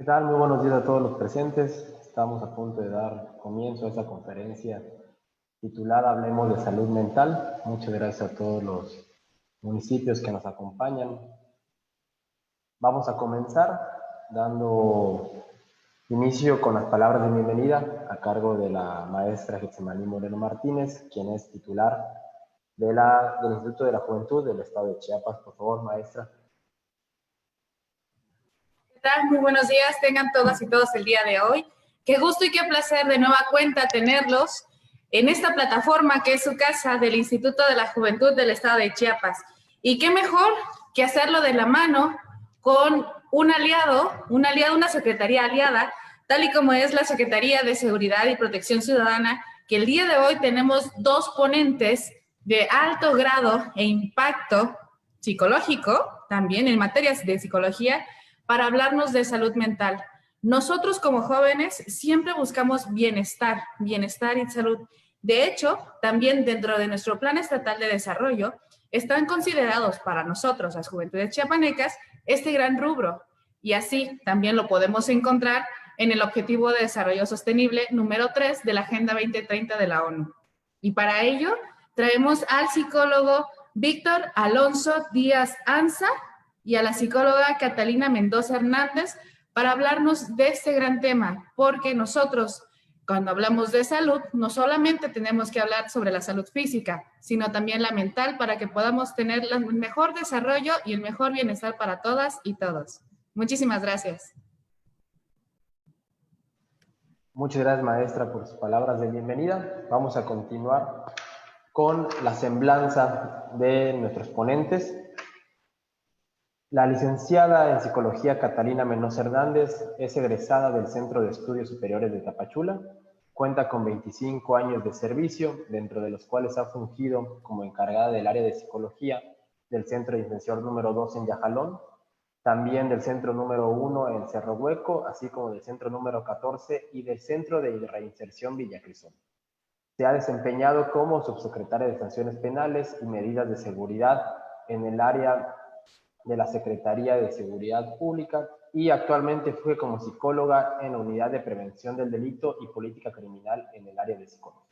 tal? Muy buenos días a todos los presentes. Estamos a punto de dar comienzo a esta conferencia titulada Hablemos de Salud Mental. Muchas gracias a todos los municipios que nos acompañan. Vamos a comenzar dando inicio con las palabras de bienvenida a cargo de la maestra Getsemaní Moreno Martínez, quien es titular del Instituto de la Juventud del Estado de Chiapas. Por favor, maestra. ¿Qué tal? Muy buenos días, tengan todas y todos el día de hoy. Qué gusto y qué placer de nueva cuenta tenerlos en esta plataforma que es su casa del Instituto de la Juventud del Estado de Chiapas. Y qué mejor que hacerlo de la mano con un aliado, una secretaría aliada, tal y como es la Secretaría de Seguridad y Protección Ciudadana, que el día de hoy tenemos dos ponentes de alto grado e impacto psicológico, también en materias de psicología, para hablarnos de salud mental. Nosotros como jóvenes siempre buscamos bienestar y salud. De hecho, también dentro de nuestro Plan Estatal de Desarrollo, están considerados para nosotros, las juventudes chiapanecas, este gran rubro. Y así también lo podemos encontrar en el Objetivo de Desarrollo Sostenible número 3 de la Agenda 2030 de la ONU. Y para ello, traemos al psicólogo Víctor Alonso Díaz Anza y a la psicóloga Catalina Mendoza Hernández para hablarnos de este gran tema, porque nosotros, cuando hablamos de salud, no solamente tenemos que hablar sobre la salud física, sino también la mental para que podamos tener el mejor desarrollo y el mejor bienestar para todas y todos. Muchísimas gracias. Muchas gracias, maestra, por sus palabras de bienvenida. Vamos a continuar con la semblanza de nuestros ponentes. La licenciada en Psicología Catalina Mendoza Hernández es egresada del Centro de Estudios Superiores de Tapachula. Cuenta con 25 años de servicio, dentro de los cuales ha fungido como encargada del área de psicología del Centro de Intensión número 2 en Yajalón, también del Centro número 1 en Cerro Hueco, así como del Centro número 14 y del Centro de Reinserción Villa Crisol. Se ha desempeñado como subsecretaria de Sanciones Penales y Medidas de Seguridad en el área de la Secretaría de Seguridad Pública y actualmente funge como psicóloga en la Unidad de Prevención del Delito y Política Criminal en el área de psicología.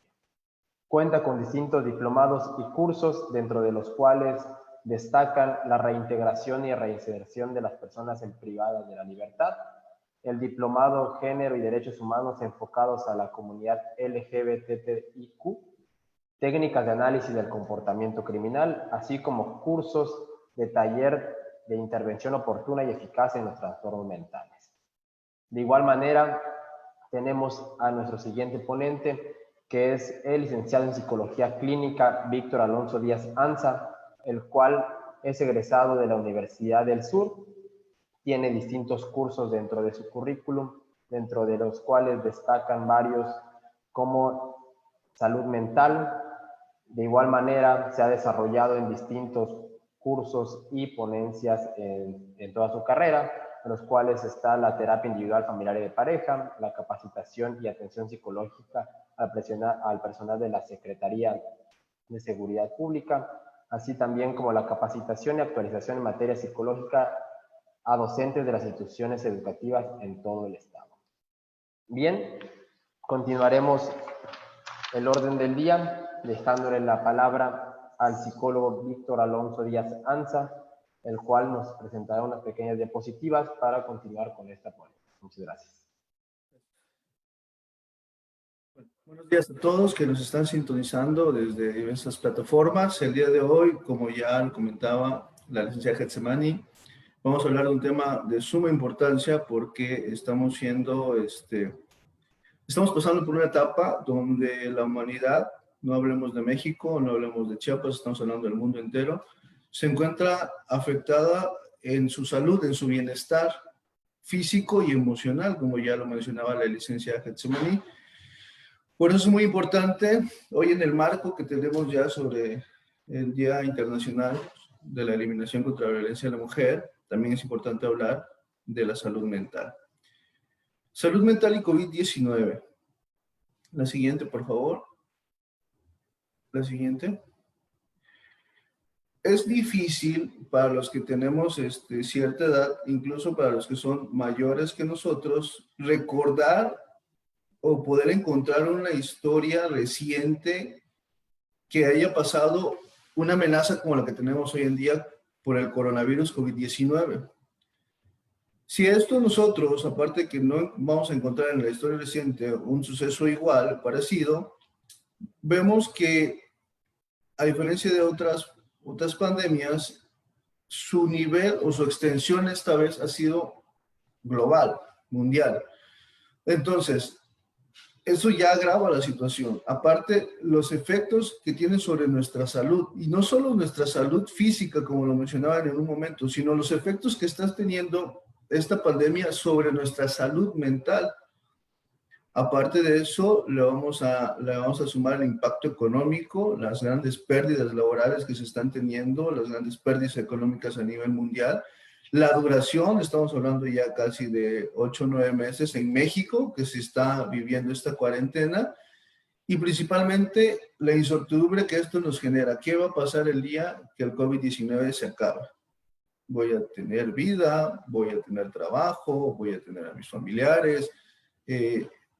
Cuenta con distintos diplomados y cursos, dentro de los cuales destacan la reintegración y reinserción de las personas privadas de la libertad, el diplomado Género y Derechos Humanos enfocados a la comunidad LGBTIQ, técnicas de análisis del comportamiento criminal, así como cursos de taller de intervención oportuna y eficaz en los trastornos mentales. De igual manera, tenemos a nuestro siguiente ponente, que es el licenciado en Psicología Clínica Víctor Alonso Díaz Anza, el cual es egresado de la Universidad del Sur. Tiene distintos cursos dentro de su currículum, dentro de los cuales destacan varios como salud mental. De igual manera, se ha desarrollado en distintos cursos y ponencias en toda su carrera, en los cuales está la terapia individual, familiar y de pareja, la capacitación y atención psicológica al personal de la Secretaría de Seguridad Pública, así también como la capacitación y actualización en materia psicológica a docentes de las instituciones educativas en todo el estado. Bien, continuaremos el orden del día, dejándole la palabra al psicólogo Víctor Alonso Díaz Anza, el cual nos presentará unas pequeñas diapositivas para continuar con esta ponencia. Muchas gracias. Buenos días a todos que nos están sintonizando desde diversas plataformas. El día de hoy, como ya lo comentaba la licenciada Getsemaní, vamos a hablar de un tema de suma importancia porque estamos pasando por una etapa donde la humanidad, no hablemos de México, no hablemos de Chiapas, estamos hablando del mundo entero, se encuentra afectada en su salud, en su bienestar físico y emocional, como ya lo mencionaba la licenciada Getsemaní. Por eso es muy importante, hoy en el marco que tenemos ya sobre el Día Internacional de la Eliminación contra la Violencia de la Mujer, también es importante hablar de la salud mental. Salud mental y COVID-19. La siguiente, por favor. La siguiente. es difícil para los que tenemos cierta edad, incluso para los que son mayores que nosotros, recordar o poder encontrar una historia reciente que haya pasado una amenaza como la que tenemos hoy en día por el coronavirus COVID-19. Si esto nosotros, aparte que no vamos a encontrar en la historia reciente un suceso igual, parecido, vemos que a diferencia de otras pandemias, su nivel o su extensión esta vez ha sido global, mundial. Entonces, eso ya agrava la situación. Aparte, los efectos que tienen sobre nuestra salud, y no solo nuestra salud física, como lo mencionaban en un momento, sino los efectos que está teniendo esta pandemia sobre nuestra salud mental. Aparte de eso, le vamos a sumar el impacto económico, las grandes pérdidas laborales que se están teniendo, las grandes pérdidas económicas a nivel mundial. La duración, estamos hablando ya casi de 8 o 9 meses en México, que se está viviendo esta cuarentena, y principalmente la incertidumbre que esto nos genera. ¿Qué va a pasar el día que el COVID-19 se acabe? Voy a tener vida, voy a tener trabajo, voy a tener a mis familiares,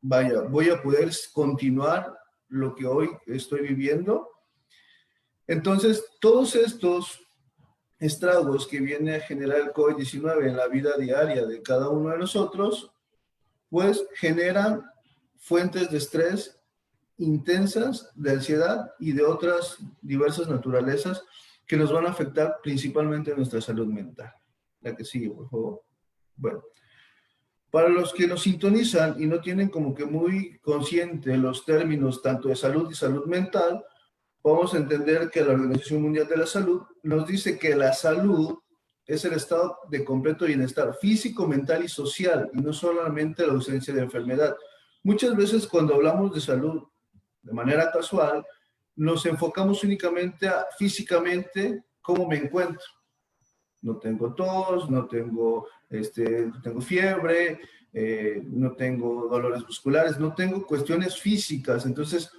voy a poder continuar lo que hoy estoy viviendo. Entonces, todos estos estragos que viene a generar el COVID-19 en la vida diaria de cada uno de nosotros, pues generan fuentes de estrés intensas, de ansiedad y de otras diversas naturalezas que nos van a afectar principalmente a nuestra salud mental. La que sigue, por favor. Bueno. Para los que nos sintonizan y no tienen como que muy consciente los términos tanto de salud y salud mental, vamos a entender que la Organización Mundial de la Salud nos dice que la salud es el estado de completo bienestar físico, mental y social, y no solamente la ausencia de enfermedad. Muchas veces cuando hablamos de salud de manera casual, nos enfocamos únicamente a físicamente cómo me encuentro. No tengo tos, no tengo fiebre, no tengo dolores musculares, no tengo cuestiones físicas. Entonces,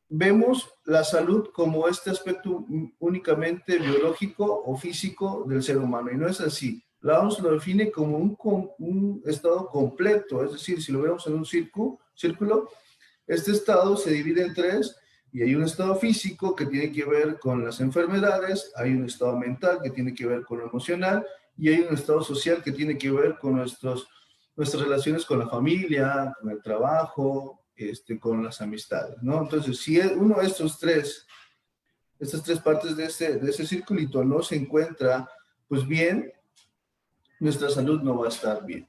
vemos la salud como este aspecto únicamente biológico o físico del ser humano, y no es así. La OMS lo define como un estado completo, es decir, si lo vemos en un círculo, este estado se divide en tres. Y hay un estado físico que tiene que ver con las enfermedades, hay un estado mental que tiene que ver con lo emocional, y hay un estado social que tiene que ver con nuestras relaciones con la familia, con el trabajo, con las amistades, ¿no? Entonces, si uno de estas tres partes de ese circulito no se encuentra, pues bien, nuestra salud no va a estar bien.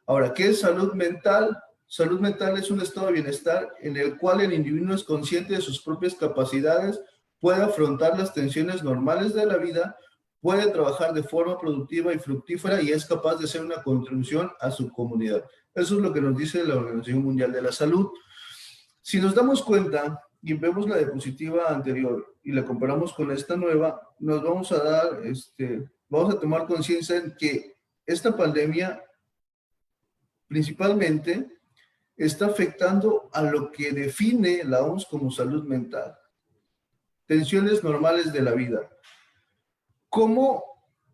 Ahora, ¿qué es salud mental? Salud mental es un estado de bienestar en el cual el individuo es consciente de sus propias capacidades, puede afrontar las tensiones normales de la vida, puede trabajar de forma productiva y fructífera y es capaz de hacer una contribución a su comunidad. Eso es lo que nos dice la Organización Mundial de la Salud. Si nos damos cuenta y vemos la diapositiva anterior y la comparamos con esta nueva, nos vamos a tomar conciencia en que esta pandemia principalmente está afectando a lo que define la OMS como salud mental. Tensiones normales de la vida. ¿Cómo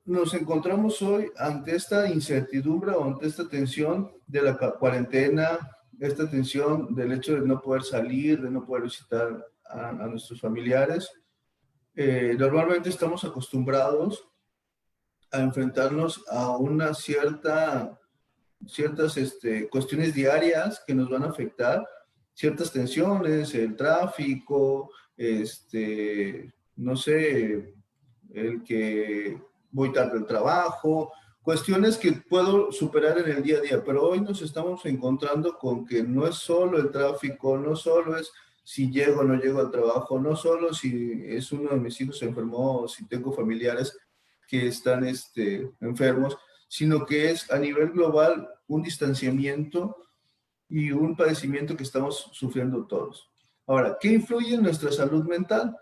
nos encontramos hoy ante esta incertidumbre o ante esta tensión de la cuarentena, esta tensión del hecho de no poder salir, de no poder visitar a nuestros familiares? Normalmente estamos acostumbrados a enfrentarnos a una ciertas cuestiones diarias que nos van a afectar, ciertas tensiones, el tráfico, no sé, el que voy tarde al trabajo, cuestiones que puedo superar en el día a día, pero hoy nos estamos encontrando con que no es solo el tráfico, no solo es si llego o no llego al trabajo, no solo si es uno de mis hijos se enfermó o si tengo familiares que están enfermos, sino que es a nivel global un distanciamiento y un padecimiento que estamos sufriendo todos. Ahora, ¿qué influye en nuestra salud mental?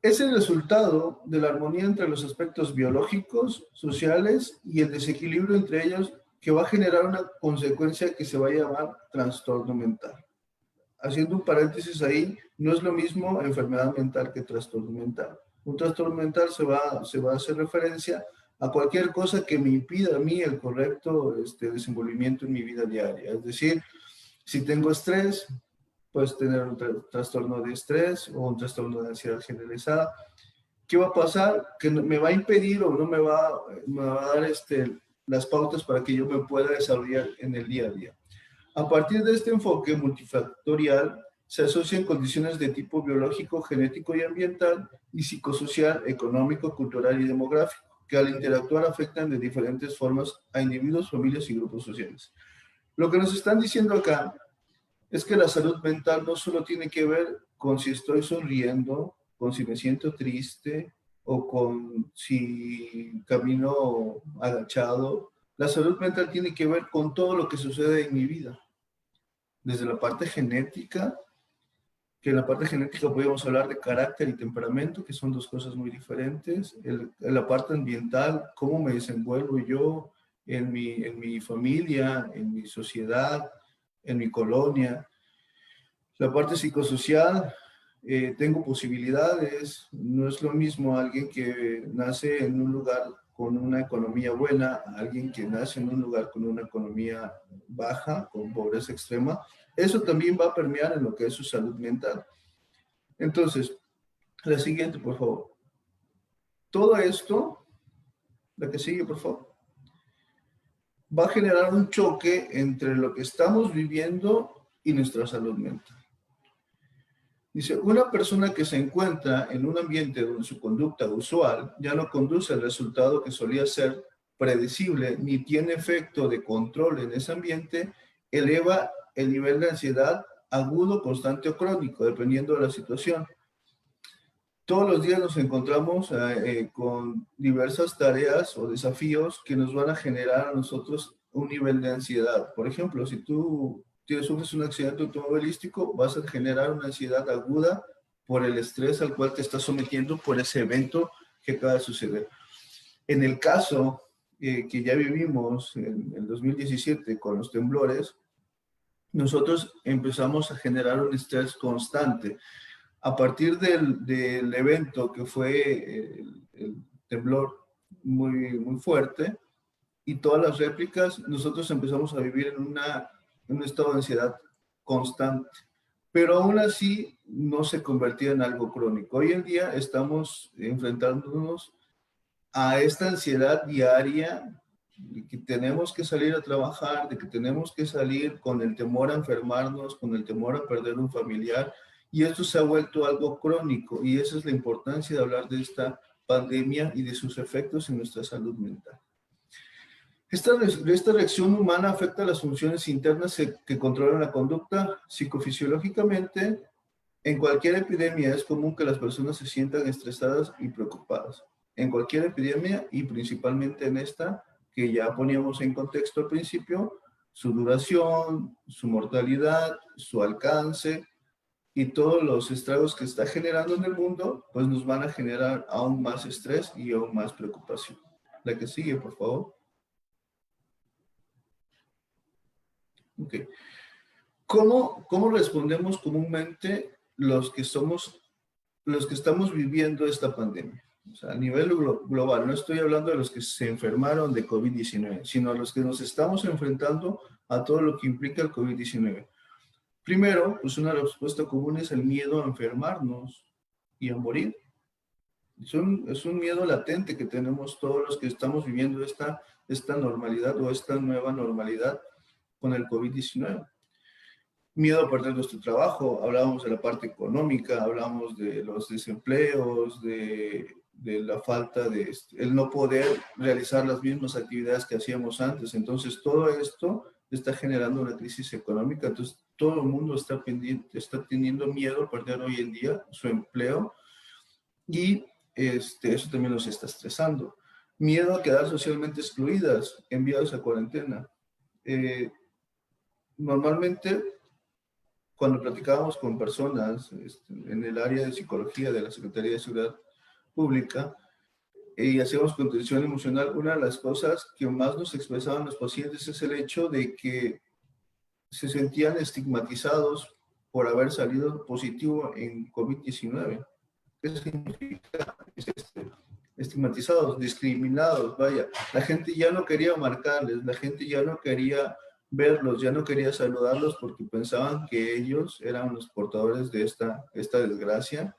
Es el resultado de la armonía entre los aspectos biológicos, sociales y el desequilibrio entre ellos que va a generar una consecuencia que se va a llamar trastorno mental. Haciendo un paréntesis ahí, no es lo mismo enfermedad mental que trastorno mental. Un trastorno mental se va a hacer referencia a cualquier cosa que me impida a mí el correcto desenvolvimiento en mi vida diaria. Es decir, si tengo estrés, puedes tener un trastorno de estrés o un trastorno de ansiedad generalizada. ¿Qué va a pasar? Que me va a impedir o no me va a dar las pautas para que yo me pueda desarrollar en el día a día. A partir de este enfoque multifactorial, se asocian condiciones de tipo biológico, genético y ambiental, y psicosocial, económico, cultural y demográfico, que al interactuar afectan de diferentes formas a individuos, familias y grupos sociales. Lo que nos están diciendo acá es que la salud mental no solo tiene que ver con si estoy sonriendo, con si me siento triste o con si camino agachado. La salud mental tiene que ver con todo lo que sucede en mi vida. Desde la parte genética, que en la parte genética podemos hablar de carácter y temperamento, que son dos cosas muy diferentes. En la parte ambiental, cómo me desenvuelvo yo en mi familia, en mi sociedad, en mi colonia. La parte psicosocial, tengo posibilidades. No es lo mismo alguien que nace en un lugar con una economía buena, a alguien que nace en un lugar con una economía baja, con pobreza extrema. Eso también va a permear en lo que es su salud mental. Entonces, la siguiente, por favor. Todo esto, la que sigue, por favor, va a generar un choque entre lo que estamos viviendo y nuestra salud mental. Dice, una persona que se encuentra en un ambiente donde su conducta usual ya no conduce al resultado que solía ser predecible ni tiene efecto de control en ese ambiente, eleva el nivel de ansiedad agudo, constante o crónico, dependiendo de la situación. Todos los días nos encontramos con diversas tareas o desafíos que nos van a generar a nosotros un nivel de ansiedad. Por ejemplo, si tú sufres un accidente automovilístico, vas a generar una ansiedad aguda por el estrés al cual te estás sometiendo por ese evento que acaba de suceder. En el caso que ya vivimos en el 2017 con los temblores, nosotros empezamos a generar un estrés constante. A partir del evento que fue el temblor muy fuerte y todas las réplicas, nosotros empezamos a vivir en un estado de ansiedad constante. Pero aún así no se convertía en algo crónico. Hoy en día estamos enfrentándonos a esta ansiedad diaria de que tenemos que salir a trabajar, de que tenemos que salir con el temor a enfermarnos, con el temor a perder un familiar, y esto se ha vuelto algo crónico, y esa es la importancia de hablar de esta pandemia y de sus efectos en nuestra salud mental. Esta reacción humana afecta las funciones internas que controlan la conducta. Psicofisiológicamente, en cualquier epidemia es común que las personas se sientan estresadas y preocupadas. En cualquier epidemia, y principalmente en esta, que ya poníamos en contexto al principio, su duración, su mortalidad, su alcance y todos los estragos que está generando en el mundo, pues nos van a generar aún más estrés y aún más preocupación. La que sigue, por favor. Ok. ¿Cómo respondemos comúnmente los que estamos viviendo esta pandemia? O sea, a nivel global, no estoy hablando de los que se enfermaron de COVID-19, sino a los que nos estamos enfrentando a todo lo que implica el COVID-19. Primero, pues una respuesta común es el miedo a enfermarnos y a morir. Es un miedo latente que tenemos todos los que estamos viviendo esta normalidad o esta nueva normalidad con el COVID-19. Miedo a perder nuestro trabajo, hablábamos de la parte económica, hablamos de los desempleos, de la falta de el no poder realizar las mismas actividades que hacíamos antes. Entonces, todo esto está generando una crisis económica. Entonces, todo el mundo está teniendo miedo a perder hoy en día su empleo y eso también nos está estresando. Miedo a quedar socialmente excluidas, enviados a cuarentena. Normalmente, cuando platicábamos con personas en el área de psicología de la Secretaría de Seguridad Pública y hacíamos contención emocional, una de las cosas que más nos expresaban los pacientes es el hecho de que se sentían estigmatizados por haber salido positivo en COVID-19. ¿Qué significa? Estigmatizados, discriminados, vaya. La gente ya no quería marcarles, la gente ya no quería verlos, ya no quería saludarlos porque pensaban que ellos eran los portadores de esta desgracia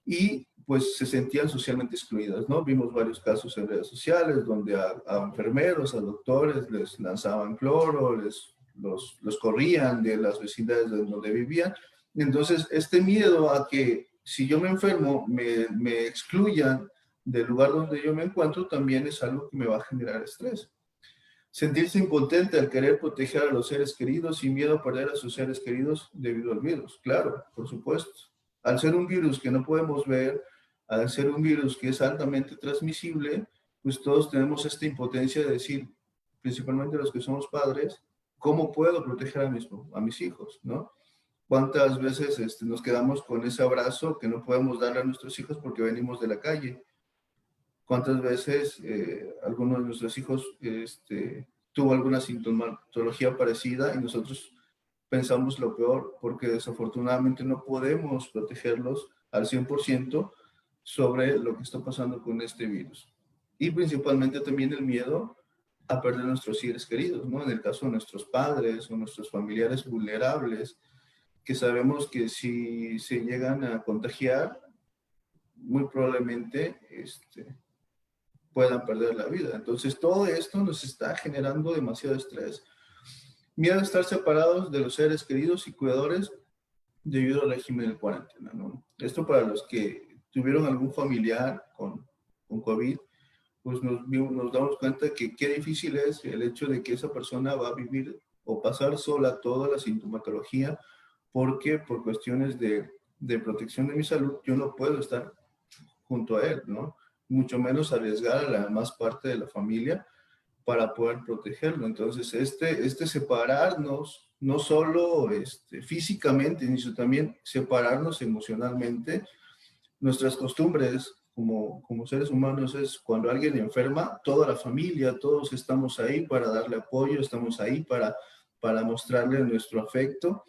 y pues se sentían socialmente excluidas, ¿no? Vimos varios casos en redes sociales donde a enfermeros, a doctores les lanzaban cloro, los corrían de las vecindades de donde vivían. Entonces, este miedo a que si yo me enfermo me excluyan del lugar donde yo me encuentro también es algo que me va a generar estrés. Sentirse impotente al querer proteger a los seres queridos y miedo a perder a sus seres queridos debido al virus. Claro, por supuesto. Al ser un virus que no podemos ver, al ser un virus que es altamente transmisible, pues todos tenemos esta impotencia de decir, principalmente los que somos padres, ¿cómo puedo proteger a mis hijos? ¿No? ¿Cuántas veces nos quedamos con ese abrazo que no podemos darle a nuestros hijos porque venimos de la calle? ¿Cuántas veces alguno de nuestros hijos tuvo alguna sintomatología parecida y nosotros pensamos lo peor porque desafortunadamente no podemos protegerlos al 100% sobre lo que está pasando con este virus? Y principalmente también el miedo a perder a nuestros seres queridos, ¿no? En el caso de nuestros padres o nuestros familiares vulnerables, que sabemos que si se llegan a contagiar, muy probablemente puedan perder la vida. Entonces, todo esto nos está generando demasiado estrés. Miedo a estar separados de los seres queridos y cuidadores debido al régimen de cuarentena, ¿no? Esto para los que tuvieron algún familiar con COVID, pues nos damos cuenta que qué difícil es el hecho de que esa persona va a vivir o pasar sola toda la sintomatología, porque por cuestiones de protección de mi salud yo no puedo estar junto a él, ¿no? Mucho menos arriesgar a la demás parte de la familia para poder protegerlo. Entonces, separarnos, no solo físicamente, sino también separarnos emocionalmente, nuestras costumbres como seres humanos es cuando alguien enferma, toda la familia, todos estamos ahí para darle apoyo, estamos ahí para mostrarle nuestro afecto,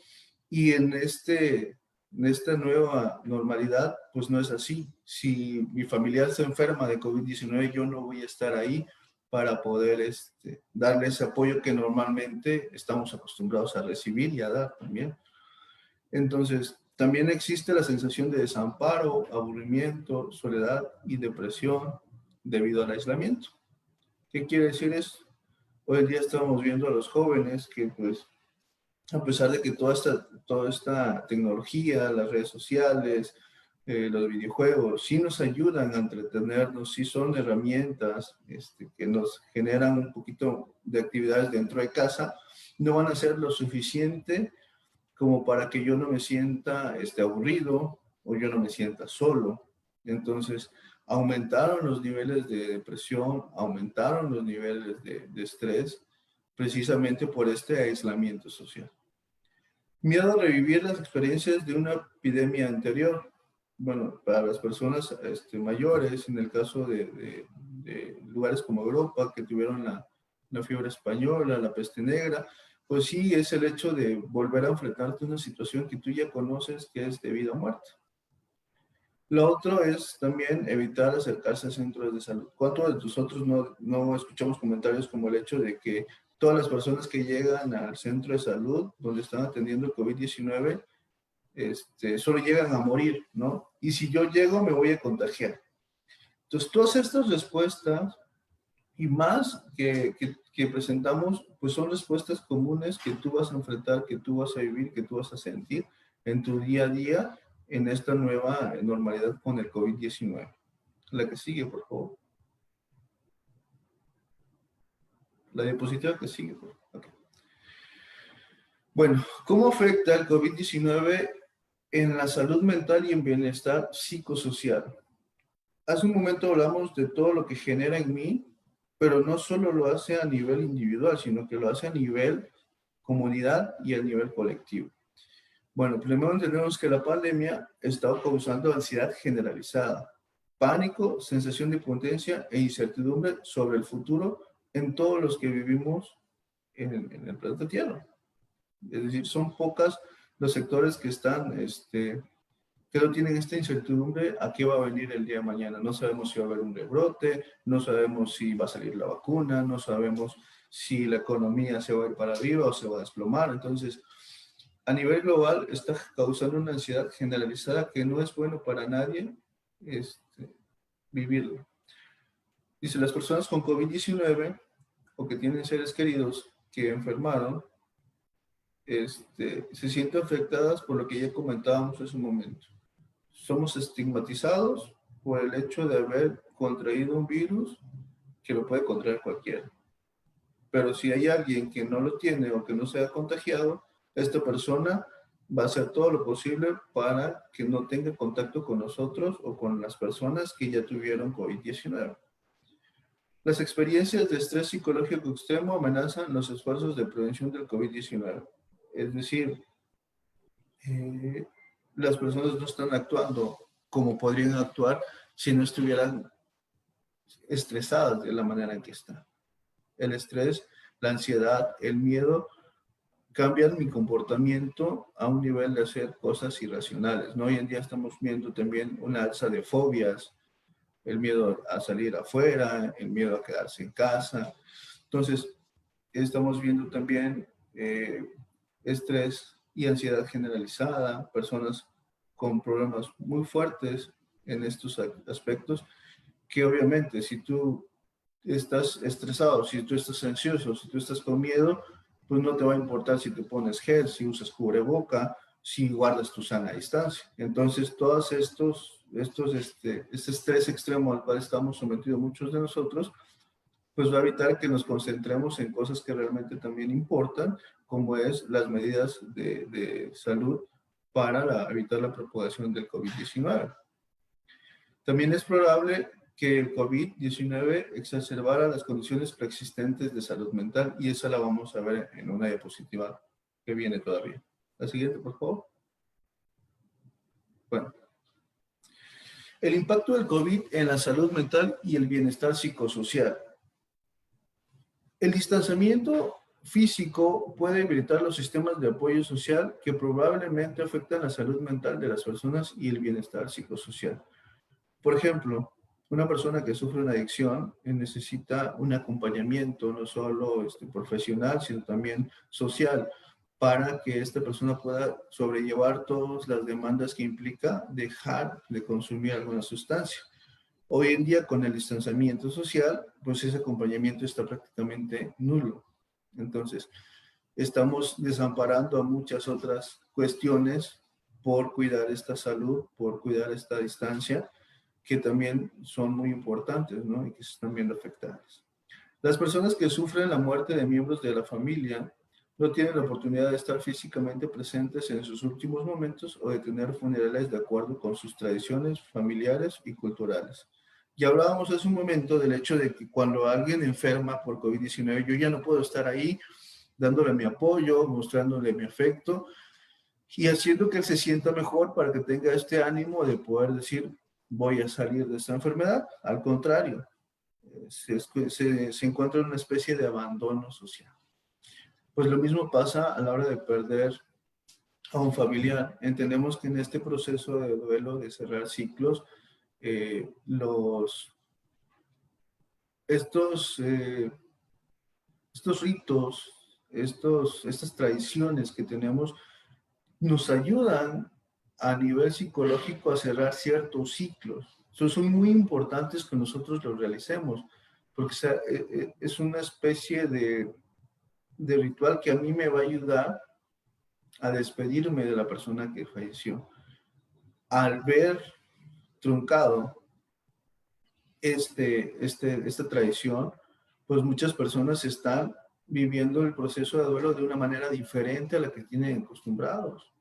y en esta nueva normalidad, pues no es así. Si mi familiar se enferma de COVID-19, yo no voy a estar ahí para poder darle ese apoyo que normalmente estamos acostumbrados a recibir y a dar también. Entonces, también existe la sensación de desamparo, aburrimiento, soledad y depresión debido al aislamiento. ¿Qué quiere decir esto? Hoy en día estamos viendo a los jóvenes que, pues, a pesar de que toda esta tecnología, las redes sociales, los videojuegos, sí nos ayudan a entretenernos, sí son herramientas que nos generan un poquito de actividades dentro de casa, no van a ser lo suficiente como para que yo no me sienta aburrido o yo no me sienta solo. Entonces, aumentaron los niveles de depresión, aumentaron los niveles de estrés, precisamente por este aislamiento social. Miedo a revivir las experiencias de una epidemia anterior. Bueno, para las personas mayores, en el caso de lugares como Europa, que tuvieron la fiebre española, la peste negra, pues sí, es el hecho de volver a enfrentarte a una situación que tú ya conoces, que es de vida o muerte. Lo otro es también evitar acercarse a centros de salud. ¿Cuántos de nosotros no escuchamos comentarios como el hecho de que todas las personas que llegan al centro de salud donde están atendiendo el COVID-19 solo llegan a morir, ¿no? Y si yo llego me voy a contagiar? Entonces, todas estas respuestas y más que presentamos, pues son respuestas comunes que tú vas a enfrentar, que tú vas a vivir, que tú vas a sentir en tu día a día en esta nueva normalidad con el COVID-19. La que sigue, por favor. La diapositiva que sigue, por favor. Okay. Bueno, ¿cómo afecta el COVID-19 en la salud mental y en bienestar psicosocial? Hace un momento hablamos de todo lo que genera en mí, pero no solo lo hace a nivel individual, sino que lo hace a nivel comunidad y a nivel colectivo. Bueno, primero entendemos que la pandemia está causando ansiedad generalizada, pánico, sensación de impotencia e incertidumbre sobre el futuro en todos los que vivimos en el planeta Tierra. Es decir, son pocas los sectores que están que no tienen esta incertidumbre a qué va a venir el día de mañana. No sabemos si va a haber un rebrote, no sabemos si va a salir la vacuna, no sabemos si la economía se va a ir para arriba o se va a desplomar. Entonces, a nivel global está causando una ansiedad generalizada que no es bueno para nadie vivirlo. Dice, las personas con COVID-19 o que tienen seres queridos que enfermaron, se sienten afectadas por lo que ya comentábamos hace un momento. Somos estigmatizados por el hecho de haber contraído un virus que lo puede contraer cualquiera. Pero si hay alguien que no lo tiene o que no se ha contagiado, esta persona va a hacer todo lo posible para que no tenga contacto con nosotros o con las personas que ya tuvieron COVID-19. Las experiencias de estrés psicológico extremo amenazan los esfuerzos de prevención del COVID-19. Es decir, las personas no están actuando como podrían actuar si no estuvieran estresadas de la manera en que están. El estrés, la ansiedad, el miedo cambian mi comportamiento a un nivel de hacer cosas irracionales, ¿no? Hoy en día estamos viendo también una alza de fobias, el miedo a salir afuera, el miedo a quedarse en casa. Entonces, estamos viendo también estrés y ansiedad generalizada, personas con problemas muy fuertes en estos aspectos, que obviamente si tú estás estresado, si tú estás ansioso, si tú estás con miedo, pues no te va a importar si te pones gel, si usas cubreboca, si guardas tu sana distancia. Entonces, todos este estrés extremo al cual estamos sometidos muchos de nosotros, pues va a evitar que nos concentremos en cosas que realmente también importan, como es las medidas de salud para evitar la propagación del COVID-19. También es probable que el COVID-19 exacerbara las condiciones preexistentes de salud mental, y esa la vamos a ver en una diapositiva que viene todavía. La siguiente, por favor. Bueno, el impacto del COVID en la salud mental y el bienestar psicosocial. El distanciamiento físico puede debilitar los sistemas de apoyo social que probablemente afectan la salud mental de las personas y el bienestar psicosocial. Por ejemplo, una persona que sufre una adicción necesita un acompañamiento no solo profesional, sino también social, para que esta persona pueda sobrellevar todas las demandas que implica dejar de consumir alguna sustancia. Hoy en día, con el distanciamiento social, pues ese acompañamiento está prácticamente nulo. Entonces, estamos desamparando a muchas otras cuestiones por cuidar esta salud, por cuidar esta distancia, que también son muy importantes, ¿no? Y que se están viendo afectadas. Las personas que sufren la muerte de miembros de la familia no tienen la oportunidad de estar físicamente presentes en sus últimos momentos o de tener funerales de acuerdo con sus tradiciones familiares y culturales. Ya hablábamos hace un momento del hecho de que cuando alguien enferma por COVID-19, yo ya no puedo estar ahí dándole mi apoyo, mostrándole mi afecto y haciendo que él se sienta mejor para que tenga este ánimo de poder decir, voy a salir de esta enfermedad. Al contrario, se encuentra en una especie de abandono social. Pues lo mismo pasa a la hora de perder a un familiar. Entendemos que en este proceso de duelo, de cerrar ciclos, estos ritos, estas tradiciones que tenemos, nos ayudan a nivel psicológico a cerrar ciertos ciclos. Son muy importantes que nosotros los realicemos, porque es una especie de ritual que a mí me va a ayudar a despedirme de la persona que falleció. Al ver truncado esta tradición, pues muchas personas están viviendo el proceso de duelo de una manera diferente a la que tienen acostumbrados.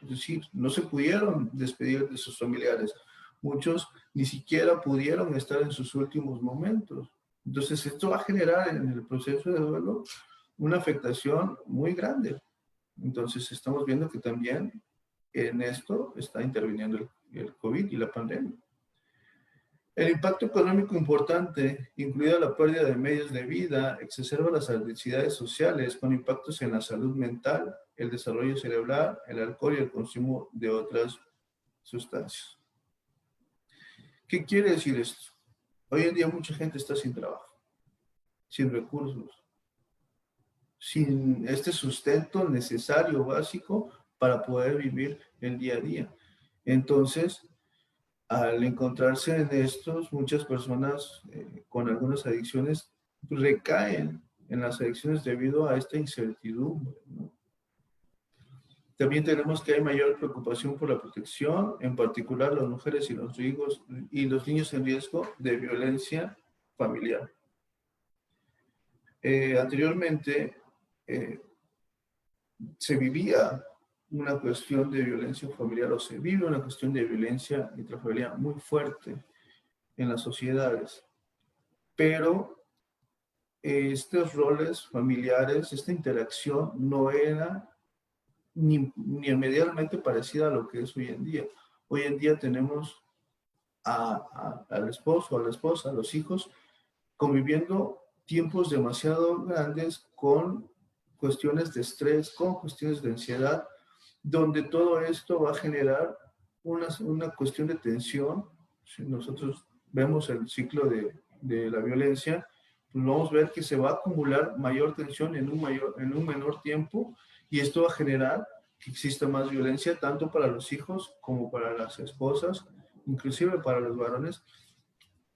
Es decir, no se pudieron despedir de sus familiares. Muchos ni siquiera pudieron estar en sus últimos momentos. Entonces, esto va a generar en el proceso de duelo una afectación muy grande. Entonces, estamos viendo que también en esto está interviniendo el COVID y la pandemia. El impacto económico importante, incluida la pérdida de medios de vida, exacerba las adversidades sociales con impactos en la salud mental, el desarrollo cerebral, el alcohol y el consumo de otras sustancias. ¿Qué quiere decir esto? Hoy en día mucha gente está sin trabajo, sin recursos, sin este sustento necesario, básico, para poder vivir el día a día. Entonces, al encontrarse en estos, muchas personas con algunas adicciones recaen en las adicciones debido a esta incertidumbre, ¿no? También tenemos que hay mayor preocupación por la protección, en particular las mujeres y los niños en riesgo de violencia familiar. Anteriormente se vivía una cuestión de violencia familiar o se vive una cuestión de violencia intrafamiliar muy fuerte en las sociedades, pero estos roles familiares, esta interacción no era ni inmediatamente parecida a lo que es hoy en día. Hoy en día tenemos al esposo, a la esposa, a los hijos, conviviendo tiempos demasiado grandes con cuestiones de estrés, con cuestiones de ansiedad, donde todo esto va a generar una cuestión de tensión. Si nosotros vemos el ciclo de la violencia, pues vamos a ver que se va a acumular mayor tensión en un menor tiempo, y esto va a generar que exista más violencia tanto para los hijos como para las esposas, inclusive para los varones.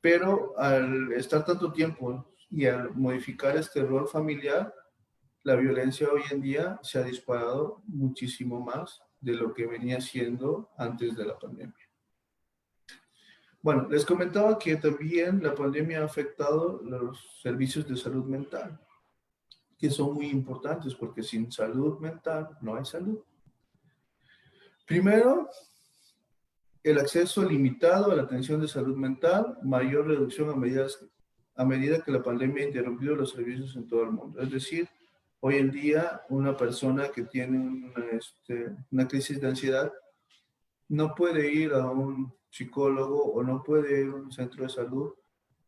Pero al estar tanto tiempo y al modificar este rol familiar, la violencia hoy en día se ha disparado muchísimo más de lo que venía siendo antes de la pandemia. Bueno, les comentaba que también la pandemia ha afectado los servicios de salud mental, que son muy importantes porque sin salud mental no hay salud. Primero, el acceso limitado a la atención de salud mental, mayor reducción a medida que la pandemia ha interrumpido los servicios en todo el mundo. Es decir, hoy en día una persona que tiene una crisis de ansiedad no puede ir a un psicólogo o no puede ir a un centro de salud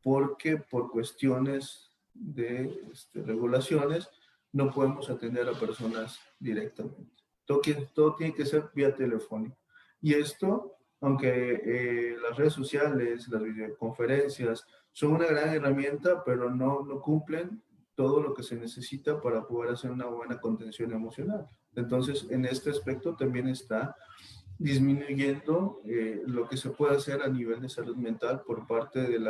porque por cuestiones de regulaciones no podemos atender a personas directamente. Todo tiene que ser vía telefónica. Y esto, aunque las redes sociales, las videoconferencias son una gran herramienta, pero no cumplen todo lo que se necesita para poder hacer una buena contención emocional. Entonces, en este aspecto también está disminuyendo lo que se puede hacer a nivel de salud mental por parte de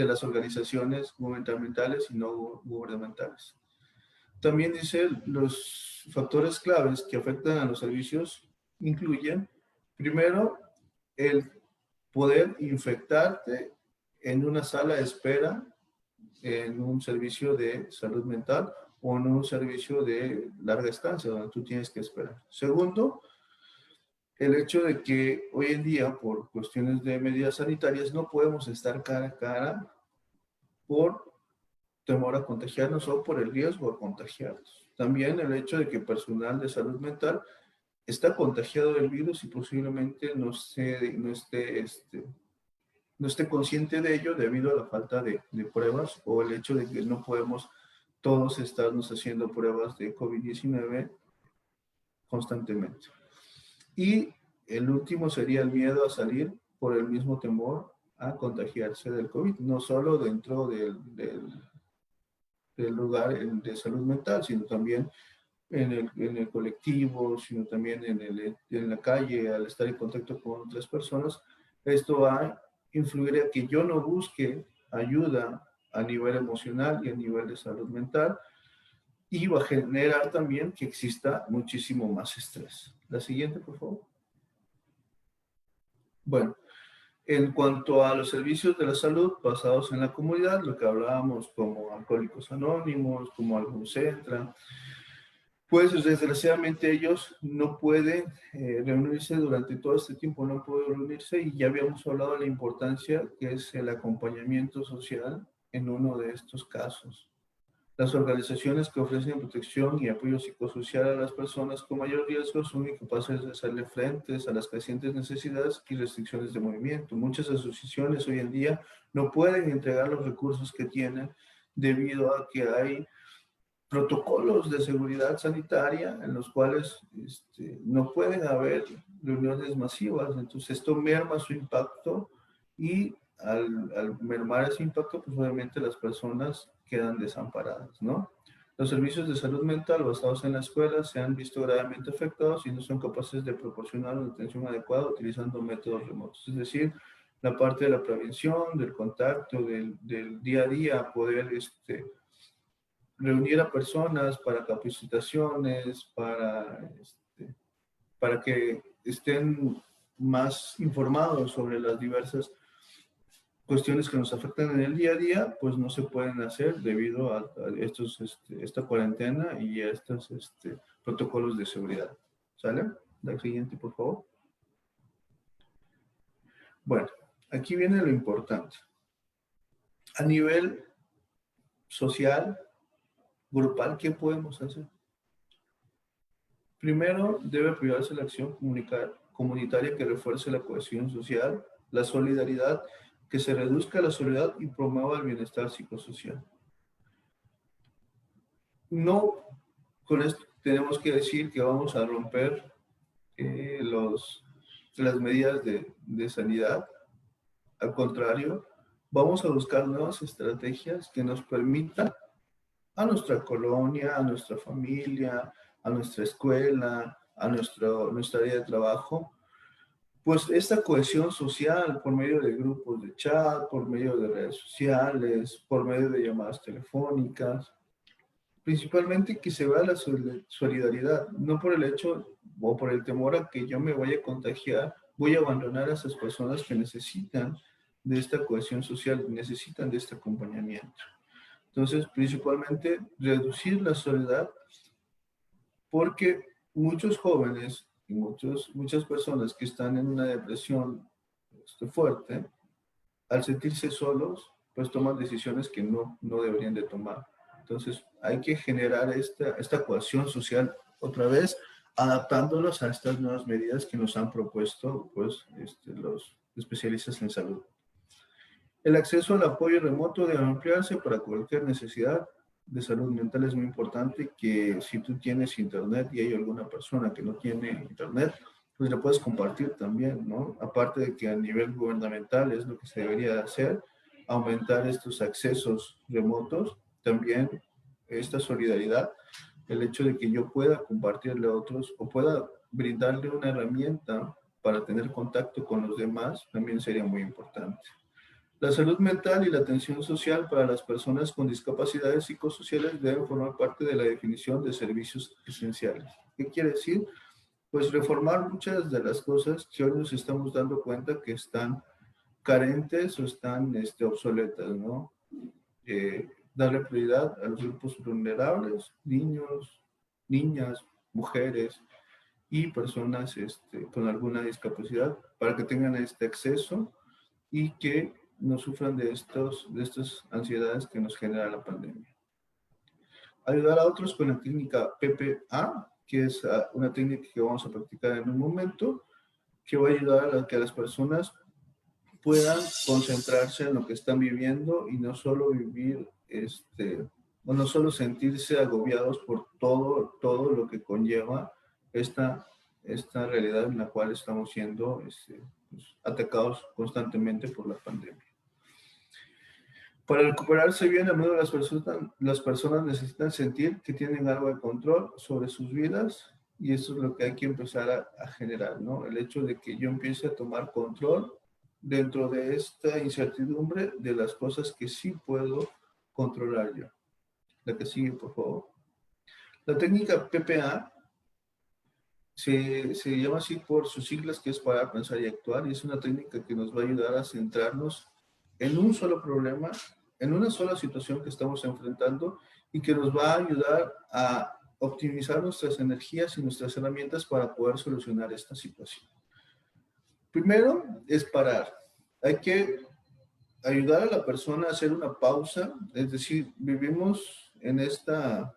las organizaciones gubernamentales y no gubernamentales. También dice, los factores claves que afectan a los servicios incluyen, primero, el poder infectarte en una sala de espera en un servicio de salud mental o en un servicio de larga estancia donde tú tienes que esperar. Segundo, el hecho de que hoy en día, por cuestiones de medidas sanitarias, no podemos estar cara a cara por temor a contagiarnos o por el riesgo a contagiarnos. También el hecho de que personal de salud mental está contagiado del virus y posiblemente no esté consciente de ello debido a la falta de pruebas o el hecho de que no podemos todos estarnos haciendo pruebas de COVID-19 constantemente. Y el último sería el miedo a salir por el mismo temor a contagiarse del COVID, no solo dentro del lugar de salud mental, sino también en el colectivo, sino también en la calle, al estar en contacto con otras personas. Esto va a influir a que yo no busque ayuda a nivel emocional y a nivel de salud mental, y va a generar también que exista muchísimo más estrés. La siguiente, por favor. Bueno, en cuanto a los servicios de la salud basados en la comunidad, lo que hablábamos como Alcohólicos Anónimos, como Alconcentra, pues desgraciadamente ellos no pueden reunirse durante todo este tiempo, no pueden reunirse, y ya habíamos hablado de la importancia que es el acompañamiento social en uno de estos casos. Las organizaciones que ofrecen protección y apoyo psicosocial a las personas con mayor riesgo son incapaces de hacerle frente a las crecientes necesidades y restricciones de movimiento. Muchas asociaciones hoy en día no pueden entregar los recursos que tienen debido a que hay protocolos de seguridad sanitaria en los cuales no pueden haber reuniones masivas. Entonces esto merma su impacto y al mermar ese impacto, pues obviamente las personas quedan desamparadas, ¿no? Los servicios de salud mental basados en la escuela se han visto gravemente afectados y no son capaces de proporcionar una atención adecuada utilizando métodos remotos. Es decir, la parte de la prevención, del contacto, del día a día, poder reunir a personas para capacitaciones, para que estén más informados sobre las diversas cuestiones que nos afectan en el día a día, pues no se pueden hacer debido a esta cuarentena y a estos protocolos de seguridad. ¿Sale? La siguiente, por favor. Bueno, aquí viene lo importante. A nivel social, grupal, ¿qué podemos hacer? Primero, debe privarse la acción comunitaria que refuerce la cohesión social, la solidaridad, que se reduzca la soledad y promueva el bienestar psicosocial. No, con esto tenemos que decir que vamos a romper las medidas de sanidad. Al contrario, vamos a buscar nuevas estrategias que nos permitan a nuestra colonia, a nuestra familia, a nuestra escuela, a nuestra área de trabajo, pues esta cohesión social por medio de grupos de chat, por medio de redes sociales, por medio de llamadas telefónicas, principalmente que se vea la solidaridad, no por el hecho o por el temor a que yo me vaya a contagiar, voy a abandonar a esas personas que necesitan de esta cohesión social, necesitan de este acompañamiento. Entonces, principalmente, reducir la soledad, porque muchos jóvenes y muchas personas que están en una depresión fuerte, al sentirse solos, pues toman decisiones que no deberían de tomar. Entonces, hay que generar esta cohesión social otra vez, adaptándolos a estas nuevas medidas que nos han propuesto pues, los especialistas en salud. El acceso al apoyo remoto debe ampliarse para cualquier necesidad de salud mental. Es muy importante que si tú tienes internet y hay alguna persona que no tiene internet, pues le puedes compartir también, ¿no? Aparte de que a nivel gubernamental es lo que se debería hacer, aumentar estos accesos remotos, también esta solidaridad, el hecho de que yo pueda compartirle a otros o pueda brindarle una herramienta para tener contacto con los demás, también sería muy importante. La salud mental y la atención social para las personas con discapacidades psicosociales deben formar parte de la definición de servicios esenciales. ¿Qué quiere decir? Pues reformar muchas de las cosas que hoy nos estamos dando cuenta que están carentes o están obsoletas, ¿no? Darle prioridad a los grupos vulnerables, niños, niñas, mujeres y personas con alguna discapacidad para que tengan este acceso y que no sufran de estas ansiedades que nos genera la pandemia. Ayudar a otros con la técnica PPA, que es una técnica que vamos a practicar en un momento, que va a ayudar a que las personas puedan concentrarse en lo que están viviendo y no solo vivir, o no solo sentirse agobiados por todo lo que conlleva esta realidad en la cual estamos siendo pues, atacados constantemente por la pandemia. Para recuperarse bien, a menudo las personas necesitan sentir que tienen algo de control sobre sus vidas y eso es lo que hay que empezar a generar, ¿no? El hecho de que yo empiece a tomar control dentro de esta incertidumbre de las cosas que sí puedo controlar yo. La que sigue, por favor. La técnica PPA se llama así por sus siglas, que es para pensar y actuar, y es una técnica que nos va a ayudar a centrarnos en un solo problema, en una sola situación que estamos enfrentando y que nos va a ayudar a optimizar nuestras energías y nuestras herramientas para poder solucionar esta situación. Primero es parar. Hay que ayudar a la persona a hacer una pausa, es decir, vivimos en esta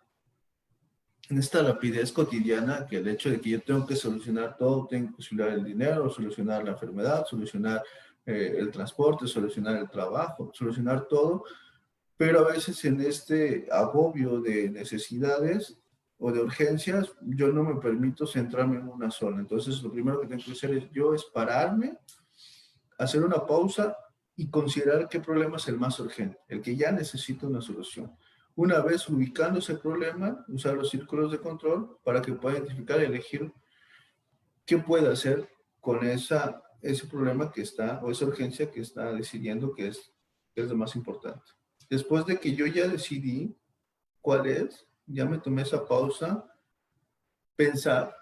rapidez cotidiana, que el hecho de que yo tengo que solucionar todo, tengo que solucionar el dinero, solucionar la enfermedad, solucionar el transporte, solucionar el trabajo, solucionar todo, pero a veces en este agobio de necesidades o de urgencias, yo no me permito centrarme en una sola. Entonces, lo primero que tengo que hacer es pararme, hacer una pausa y considerar qué problema es el más urgente, el que ya necesita una solución. Una vez ubicando ese problema, usar los círculos de control para que pueda identificar y elegir qué puede hacer con ese problema que está, o esa urgencia que está decidiendo que es lo más importante. Después de que yo ya decidí cuál es, ya me tomé esa pausa, pensar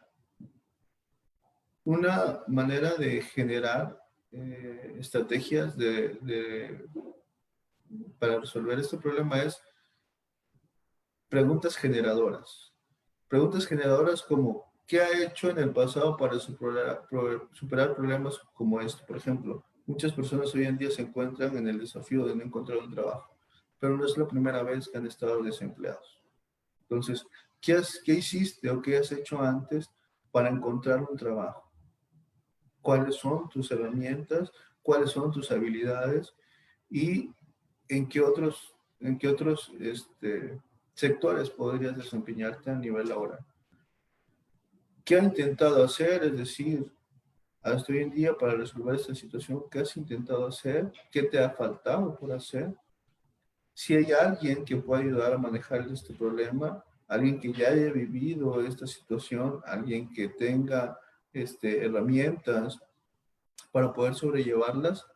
una manera de generar estrategias para resolver este problema es preguntas generadoras. Preguntas generadoras como, ¿qué ha hecho en el pasado para superar problemas como este? Por ejemplo, muchas personas hoy en día se encuentran en el desafío de no encontrar un trabajo, pero no es la primera vez que han estado desempleados. Entonces, ¿qué hiciste o qué has hecho antes para encontrar un trabajo? ¿Cuáles son tus herramientas? ¿Cuáles son tus habilidades? ¿Y en qué otros sectores podrías desempeñarte a nivel laboral? ¿Qué ha intentado hacer? Es decir, hasta hoy en día para resolver esta situación, ¿qué has intentado hacer? ¿Qué te ha faltado por hacer? Si hay alguien que pueda ayudar a manejar este problema, alguien que ya haya vivido esta situación, alguien que tenga herramientas para poder sobrellevarlas.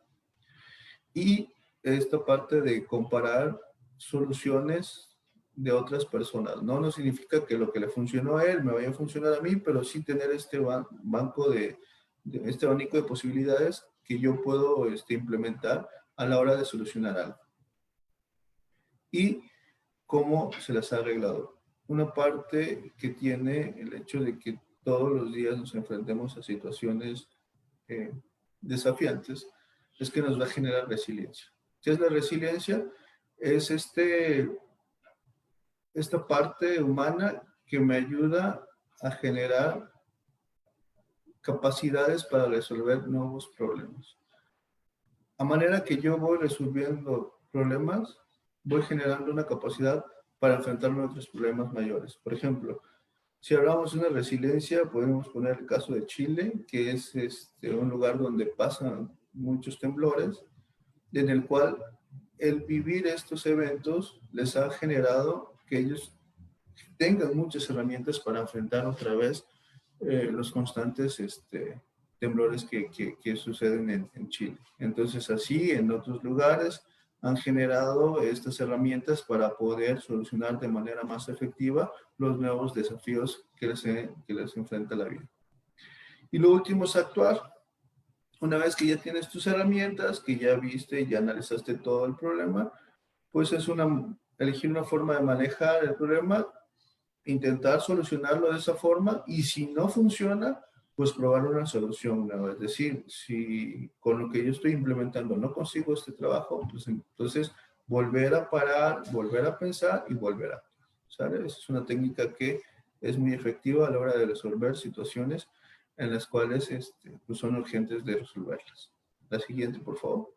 Y esta parte de comparar soluciones de otras personas. No significa que lo que le funcionó a él me vaya a funcionar a mí, pero sí tener este abanico de posibilidades que yo puedo implementar a la hora de solucionar algo. Y cómo se las ha arreglado. Una parte que tiene el hecho de que todos los días nos enfrentemos a situaciones desafiantes, es que nos va a generar resiliencia. ¿Qué es la resiliencia? Es esta parte humana que me ayuda a generar capacidades para resolver nuevos problemas. A manera que yo voy resolviendo problemas, voy generando una capacidad para enfrentarme a otros problemas mayores. Por ejemplo, si hablamos de una resiliencia, podemos poner el caso de Chile, que es un lugar donde pasan muchos temblores, en el cual el vivir estos eventos les ha generado que ellos tengan muchas herramientas para enfrentar otra vez los constantes temblores que suceden en Chile. Entonces, así en otros lugares han generado estas herramientas para poder solucionar de manera más efectiva los nuevos desafíos que les enfrenta la vida. Y lo último es actuar. Una vez que ya tienes tus herramientas, que ya viste y ya analizaste todo el problema, pues es elegir una forma de manejar el problema, intentar solucionarlo de esa forma, y si no funciona, pues probar una solución nueva. Es decir, si con lo que yo estoy implementando no consigo este trabajo, pues entonces volver a parar, volver a pensar y volver a actuar, ¿sabes? Esa es una técnica que es muy efectiva a la hora de resolver situaciones en las cuales pues son urgentes de resolverlas. La siguiente, por favor.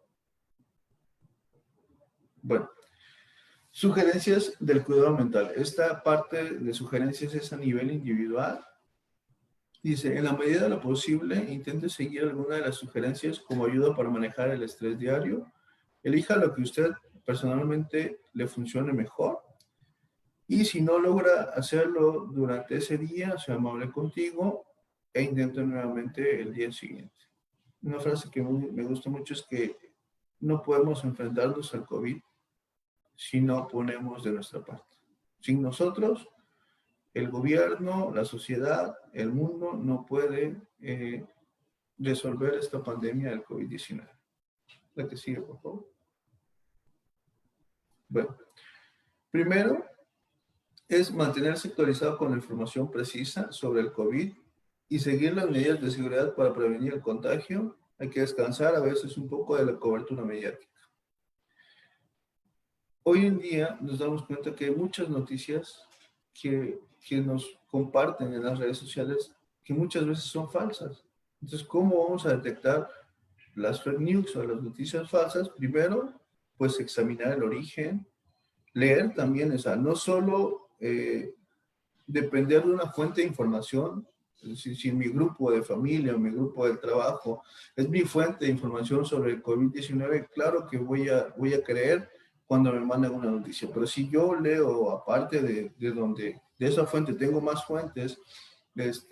Bueno, sugerencias del cuidado mental. Esta parte de sugerencias es a nivel individual. Dice, en la medida de lo posible, intente seguir alguna de las sugerencias como ayuda para manejar el estrés diario. Elija lo que usted personalmente le funcione mejor. Y si no logra hacerlo durante ese día, sea amable contigo e intente nuevamente el día siguiente. Una frase que me gusta mucho es que no podemos enfrentarnos al COVID si no ponemos de nuestra parte. Sin nosotros, el gobierno, la sociedad, el mundo no puede resolver esta pandemia del COVID-19. La que sigue, por favor. Bueno, primero es mantenerse actualizado con la información precisa sobre el COVID y seguir las medidas de seguridad para prevenir el contagio. Hay que descansar a veces un poco de la cobertura mediática. Hoy en día nos damos cuenta que hay muchas noticias que nos comparten en las redes sociales que muchas veces son falsas. Entonces, ¿cómo vamos a detectar las fake news o las noticias falsas? Primero, pues examinar el origen, leer también, no solo depender de una fuente de información. Si mi grupo de familia o mi grupo de trabajo es mi fuente de información sobre el COVID-19, claro que voy a creer cuando me mandan una noticia. Pero si yo leo, aparte de esa fuente, tengo más fuentes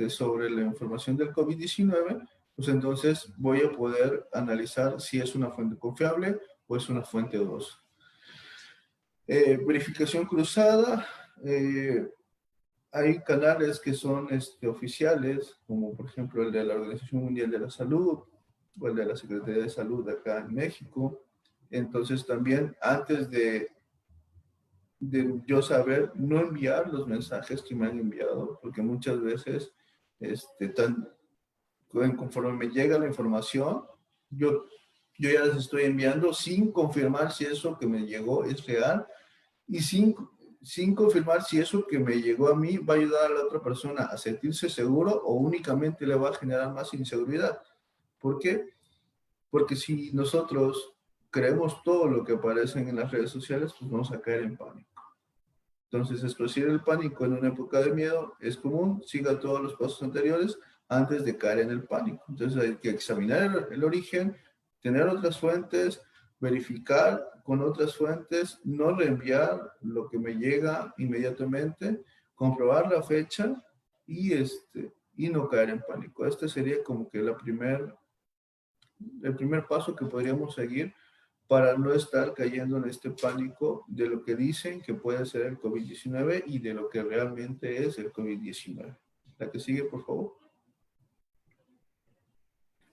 sobre la información del COVID-19, pues entonces voy a poder analizar si es una fuente confiable o es una fuente dudosa. Verificación cruzada. Hay canales que son oficiales, como por ejemplo el de la Organización Mundial de la Salud o el de la Secretaría de Salud de acá en México. Entonces también antes de yo saber, no enviar los mensajes que me han enviado, porque muchas veces conforme me llega la información, yo ya les estoy enviando sin confirmar si eso que me llegó es real y sin confirmar si eso que me llegó a mí va a ayudar a la otra persona a sentirse seguro o únicamente le va a generar más inseguridad. ¿Por qué? Porque si nosotros creemos todo lo que aparece en las redes sociales, pues vamos a caer en pánico. Entonces, esparcir el pánico en una época de miedo es común, siga todos los pasos anteriores antes de caer en el pánico. Entonces, hay que examinar el origen, tener otras fuentes, verificar con otras fuentes, no reenviar lo que me llega inmediatamente, comprobar la fecha y, y no caer en pánico. Este sería como que el primer paso que podríamos seguir para no estar cayendo en este pánico de lo que dicen que puede ser el COVID-19 y de lo que realmente es el COVID-19. La que sigue, por favor.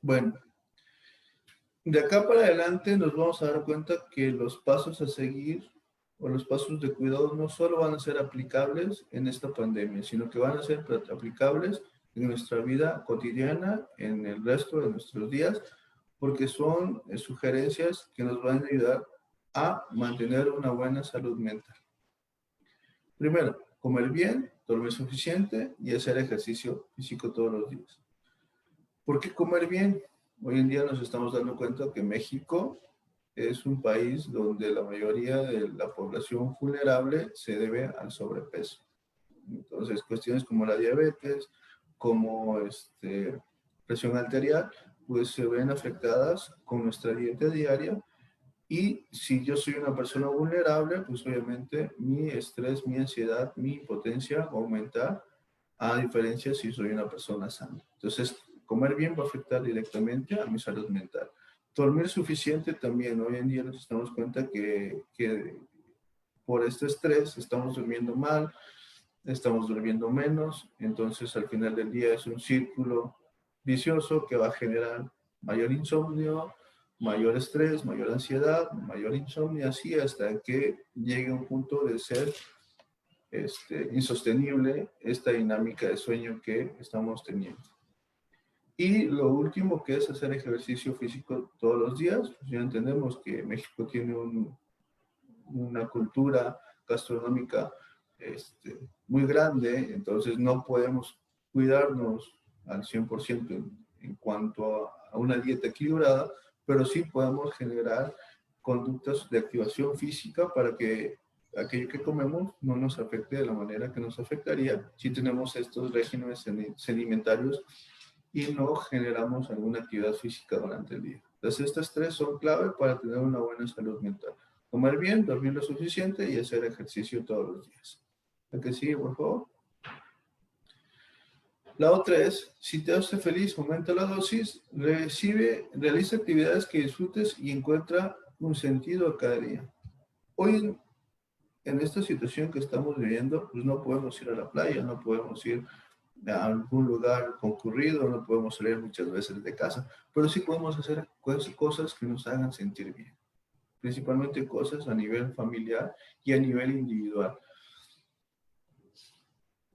Bueno, de acá para adelante nos vamos a dar cuenta que los pasos a seguir o los pasos de cuidado no solo van a ser aplicables en esta pandemia, sino que van a ser aplicables en nuestra vida cotidiana, en el resto de nuestros días, porque son sugerencias que nos van a ayudar a mantener una buena salud mental. Primero, comer bien, dormir suficiente y hacer ejercicio físico todos los días. ¿Por qué comer bien? Hoy en día nos estamos dando cuenta que México es un país donde la mayoría de la población vulnerable se debe al sobrepeso. Entonces, cuestiones como la diabetes, como presión arterial, pues se ven afectadas con nuestra dieta diaria. Y si yo soy una persona vulnerable, pues obviamente mi estrés, mi ansiedad, mi impotencia va a aumentar, a diferencia si soy una persona sana. Entonces, comer bien va a afectar directamente a mi salud mental. Dormir suficiente también. Hoy en día nos damos cuenta que por este estrés estamos durmiendo mal, estamos durmiendo menos, entonces al final del día es un círculo vicioso que va a generar mayor insomnio, mayor estrés, mayor ansiedad, mayor insomnio, así hasta que llegue un punto de ser insostenible esta dinámica de sueño que estamos teniendo. Y lo último, que es hacer ejercicio físico todos los días. Pues ya entendemos que México tiene una cultura gastronómica muy grande, entonces no podemos cuidarnos al 100% en cuanto a una dieta equilibrada, pero sí podemos generar conductas de activación física para que aquello que comemos no nos afecte de la manera que nos afectaría si tenemos estos regímenes sedimentarios y no generamos alguna actividad física durante el día. Entonces, estas tres son clave para tener una buena salud mental. Comer bien, dormir lo suficiente y hacer ejercicio todos los días. ¿La que sigue, por favor? La otra es, si te hace feliz, aumenta la dosis, realiza actividades que disfrutes y encuentra un sentido a cada día. Hoy, en esta situación que estamos viviendo, pues no podemos ir a la playa, no podemos ir a algún lugar concurrido, no podemos salir muchas veces de casa, pero sí podemos hacer cosas que nos hagan sentir bien, principalmente cosas a nivel familiar y a nivel individual.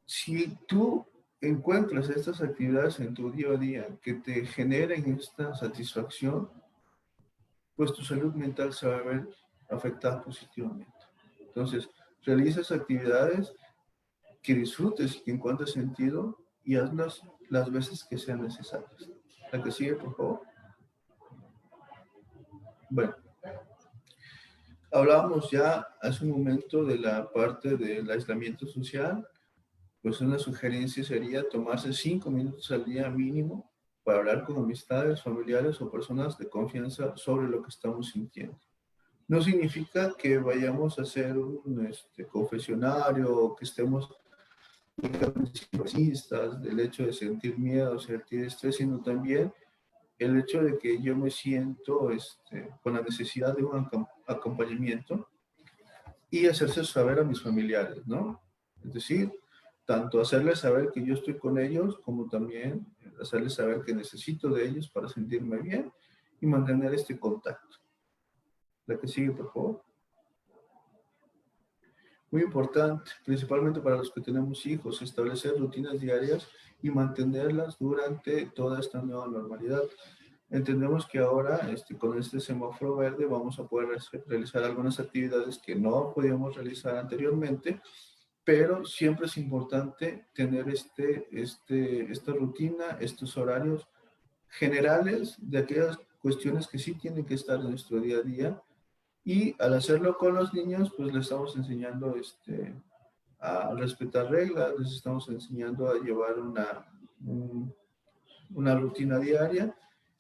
Si tú encuentras estas actividades en tu día a día que te generen esta satisfacción, pues tu salud mental se va a ver afectada positivamente. Entonces, realizas actividades que disfrutes y que encuentres sentido y hazlas las veces que sean necesarias. La que sigue, por favor. Bueno, hablábamos ya hace un momento de la parte del aislamiento social pues una sugerencia sería tomarse 5 minutos al día mínimo para hablar con amistades, familiares o personas de confianza sobre lo que estamos sintiendo. No significa que vayamos a hacer un confesionario o que estemos racistas del hecho de sentir miedo, sentir estrés, sino también el hecho de que yo me siento con la necesidad de un acompañamiento y hacerse saber a mis familiares, ¿no? Es decir, tanto hacerles saber que yo estoy con ellos, como también hacerles saber que necesito de ellos para sentirme bien y mantener este contacto. La que sigue, por favor. Muy importante, principalmente para los que tenemos hijos, establecer rutinas diarias y mantenerlas durante toda esta nueva normalidad. Entendemos que ahora, con este semáforo verde, vamos a poder realizar algunas actividades que no podíamos realizar anteriormente, pero siempre es importante tener esta rutina, estos horarios generales de aquellas cuestiones que sí tienen que estar en nuestro día a día. Y al hacerlo con los niños, pues les estamos enseñando a respetar reglas, les estamos enseñando a llevar una rutina diaria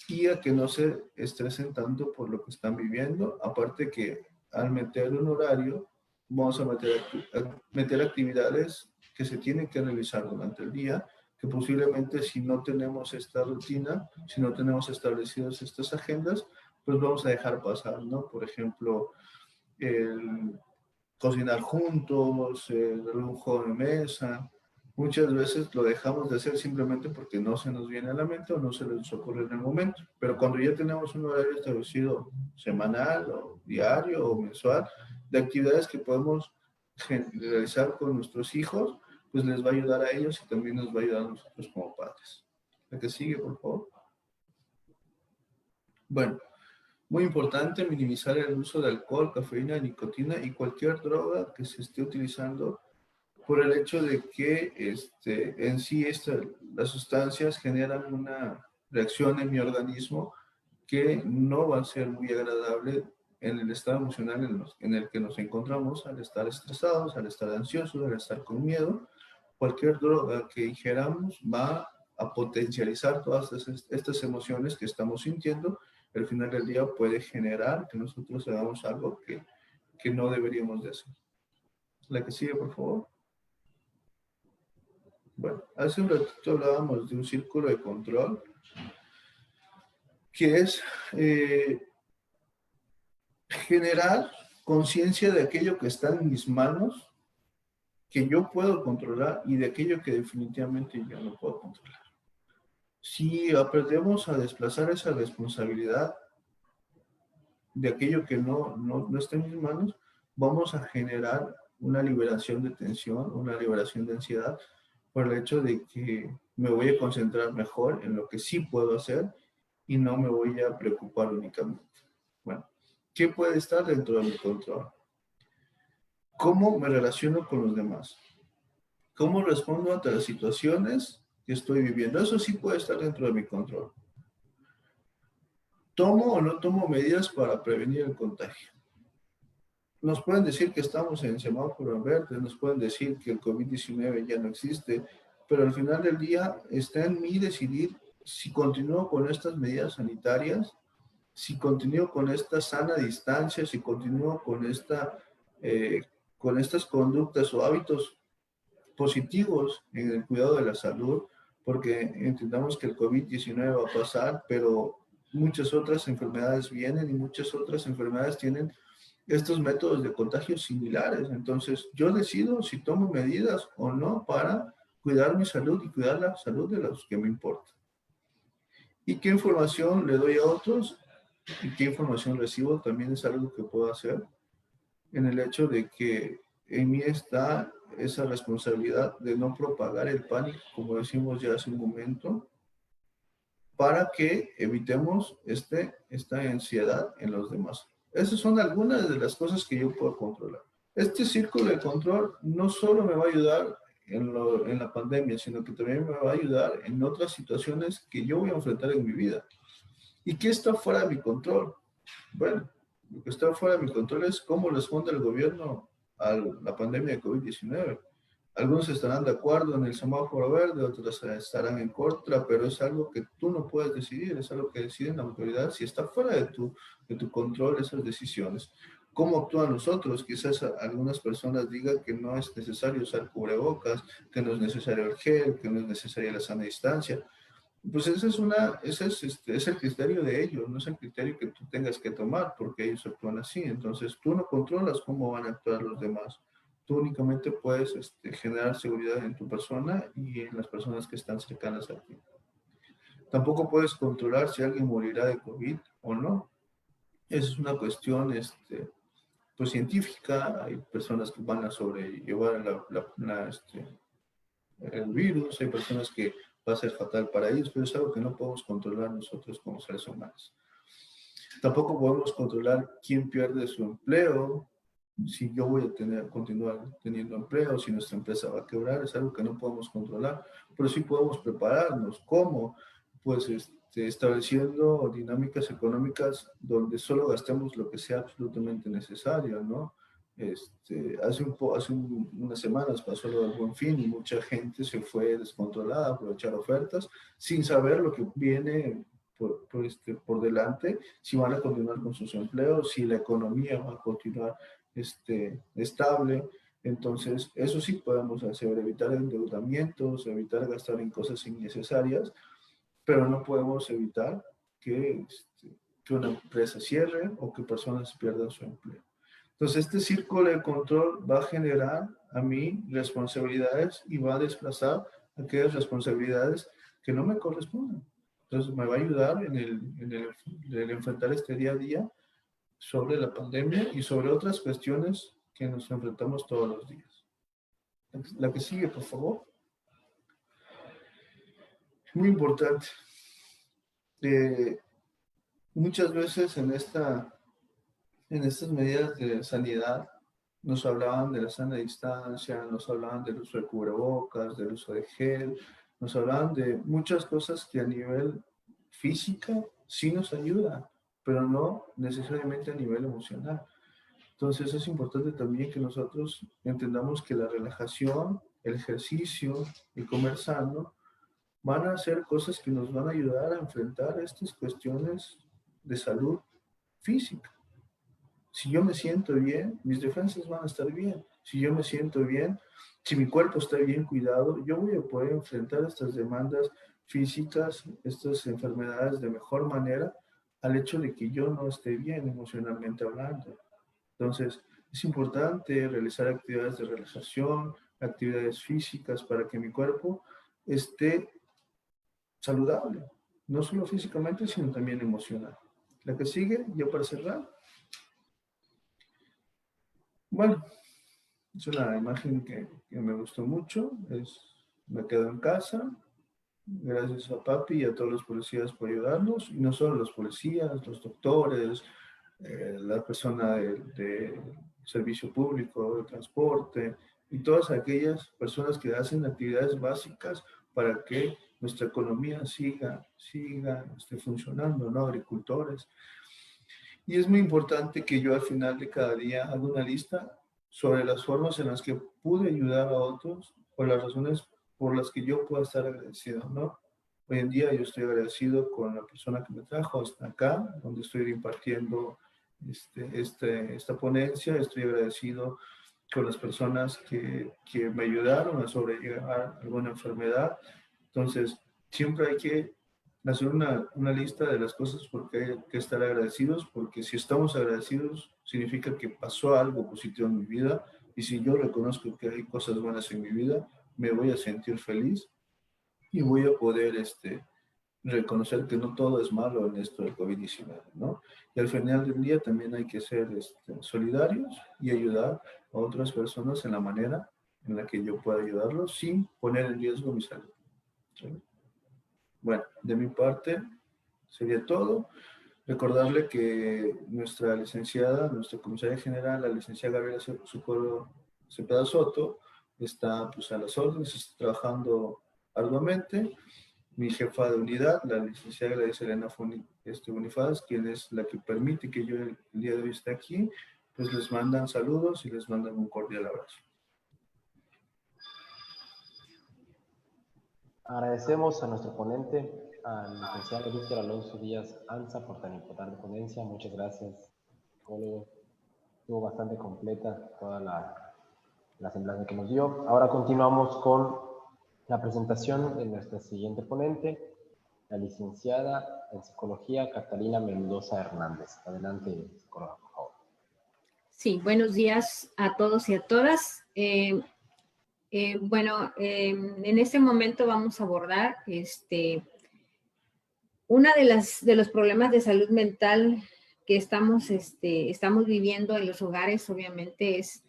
y a que no se estresen tanto por lo que están viviendo. Aparte que al meter un horario, vamos a meter actividades que se tienen que realizar durante el día, que posiblemente si no tenemos esta rutina, si no tenemos establecidas estas agendas, pues vamos a dejar pasar, ¿no? Por ejemplo, el cocinar juntos, un juego de mesa. Muchas veces lo dejamos de hacer simplemente porque no se nos viene a la mente o no se nos ocurre en el momento. Pero cuando ya tenemos un horario establecido semanal o diario o mensual de actividades que podemos realizar con nuestros hijos, pues les va a ayudar a ellos y también nos va a ayudar a nosotros como padres. La que sigue, por favor. Bueno, muy importante minimizar el uso de alcohol, cafeína, nicotina y cualquier droga que se esté utilizando por el hecho de que en sí las sustancias generan una reacción en mi organismo que no va a ser muy agradable en el estado emocional en el que nos encontramos, al estar estresados, al estar ansiosos, al estar con miedo. Cualquier droga que ingeramos va a potencializar todas estas emociones que estamos sintiendo. Al final del día puede generar que nosotros hagamos algo que no deberíamos de hacer. La que sigue, por favor. Bueno, hace un ratito hablábamos de un círculo de control, que es generar conciencia de aquello que está en mis manos, que yo puedo controlar, y de aquello que definitivamente yo no puedo controlar. Si aprendemos a desplazar esa responsabilidad de aquello que no está en mis manos, vamos a generar una liberación de tensión, una liberación de ansiedad, por el hecho de que me voy a concentrar mejor en lo que sí puedo hacer y no me voy a preocupar únicamente. Bueno, ¿qué puede estar dentro de mi control? ¿Cómo me relaciono con los demás? ¿Cómo respondo ante las situaciones que estoy viviendo? Eso sí puede estar dentro de mi control. ¿Tomo o no tomo medidas para prevenir el contagio? Nos pueden decir que estamos en semáforo verde, nos pueden decir que el COVID-19 ya no existe, pero al final del día está en mí decidir si continúo con estas medidas sanitarias, si continúo con esta sana distancia, si continúo con estas conductas o hábitos positivos en el cuidado de la salud, porque entendamos que el COVID-19 va a pasar, pero muchas otras enfermedades vienen y muchas otras enfermedades tienen estos métodos de contagio similares. Entonces, yo decido si tomo medidas o no para cuidar mi salud y cuidar la salud de los que me importan. ¿Y qué información le doy a otros? ¿Y qué información recibo? También es algo que puedo hacer en el hecho de que en mí está esa responsabilidad de no propagar el pánico, como decimos ya hace un momento, para que evitemos esta ansiedad en los demás. Esas son algunas de las cosas que yo puedo controlar. Este círculo de control no solo me va a ayudar en la pandemia, sino que también me va a ayudar en otras situaciones que yo voy a enfrentar en mi vida. ¿Y qué está fuera de mi control? Bueno, lo que está fuera de mi control es cómo responde el gobierno a la pandemia de COVID-19. algunos estarán de acuerdo en el semáforo verde, otros estarán en contra, pero es algo que tú no puedes decidir, es algo que decide la autoridad si está fuera de tu control esas decisiones. ¿Cómo actúan los otros? Quizás algunas personas digan que no es necesario usar cubrebocas, que no es necesario el gel, que no es necesaria la sana distancia. Pues es el criterio de ellos, no es el criterio que tú tengas que tomar porque ellos actúan así. Entonces tú no controlas cómo van a actuar los demás. Tú únicamente puedes generar seguridad en tu persona y en las personas que están cercanas a ti. Tampoco puedes controlar si alguien morirá de COVID o no. Esa es una cuestión pues, científica. Hay personas que van a sobrellevar el virus, hay personas que va a ser fatal para ellos, pero es algo que no podemos controlar nosotros como seres humanos. Tampoco podemos controlar quién pierde su empleo, si yo voy a continuar teniendo empleo, si nuestra empresa va a quebrar, es algo que no podemos controlar, pero sí podemos prepararnos. ¿Cómo? Pues estableciendo dinámicas económicas donde solo gastemos lo que sea absolutamente necesario, ¿no? Hace unas semanas pasó lo del Buen Fin y mucha gente se fue descontrolada a aprovechar ofertas sin saber lo que viene por delante, si van a continuar con sus empleos, si la economía va a continuar estable. Entonces, eso sí podemos hacer, evitar endeudamientos, evitar gastar en cosas innecesarias, pero no podemos evitar que una empresa cierre o que personas pierdan su empleo. Entonces, este círculo de control va a generar a mí responsabilidades y va a desplazar aquellas responsabilidades que no me corresponden. Entonces, me va a ayudar en el enfrentar este día a día sobre la pandemia y sobre otras cuestiones que nos enfrentamos todos los días. La que sigue, por favor. Muy importante. Muchas veces en estas medidas de sanidad nos hablaban de la sana distancia, nos hablaban del uso de cubrebocas, del uso de gel, nos hablaban de muchas cosas que a nivel física sí nos ayudan, pero no necesariamente a nivel emocional. Entonces es importante también que nosotros entendamos que la relajación, el ejercicio, el comer sano, van a ser cosas que nos van a ayudar a enfrentar estas cuestiones de salud física. Si yo me siento bien, mis defensas van a estar bien. Si yo me siento bien, si mi cuerpo está bien cuidado, yo voy a poder enfrentar estas demandas físicas, estas enfermedades de mejor manera al hecho de que yo no esté bien emocionalmente hablando. Entonces, es importante realizar actividades de relajación, actividades físicas para que mi cuerpo esté saludable, no solo físicamente, sino también emocional. La que sigue, ya para cerrar. Bueno, es una imagen que me gustó mucho. Me quedo en casa, gracias a papi y a todos los policías por ayudarnos, y no solo los policías, los doctores, la persona de servicio público, de transporte, y todas aquellas personas que hacen actividades básicas para que nuestra economía siga funcionando, ¿no? Agricultores. Y es muy importante que yo al final de cada día haga una lista sobre las formas en las que pude ayudar a otros o las razones por las que yo puedo estar agradecido, ¿no? Hoy en día yo estoy agradecido con la persona que me trajo hasta acá, donde estoy impartiendo esta ponencia. Estoy agradecido con las personas que me ayudaron a sobrellevar alguna enfermedad. Entonces, siempre hay que hacer una lista de las cosas por qué hay que estar agradecidos, porque si estamos agradecidos, significa que pasó algo positivo en mi vida, y si yo reconozco que hay cosas buenas en mi vida, me voy a sentir feliz y voy a poder reconocer que no todo es malo en esto del COVID-19, ¿no? Y al final del día también hay que ser solidarios y ayudar a otras personas en la manera en la que yo pueda ayudarlos sin poner en riesgo mi salud. ¿Sí? Bueno, de mi parte sería todo. Recordarle que nuestra comisaria general, la licenciada Gabriela Socorro Cepeda Soto, está pues a las órdenes, está trabajando arduamente. Mi jefa de unidad, la licenciada Gladys Elena Bonifaz, quien es la que permite que yo el día de hoy esté aquí, pues les mandan saludos y les mandan un cordial abrazo. Agradecemos a nuestro ponente, al licenciado Víctor Alonso Díaz Anza, por tan importante ponencia. Muchas gracias, psicólogo. Estuvo bastante completa toda la semblanza que nos dio. Ahora continuamos con la presentación de nuestra siguiente ponente, la licenciada en psicología Catalina Mendoza Hernández. Adelante, psicóloga, por favor. Sí, buenos días a todos y a todas. En este momento vamos a abordar una de los problemas de salud mental que estamos viviendo en los hogares, obviamente, es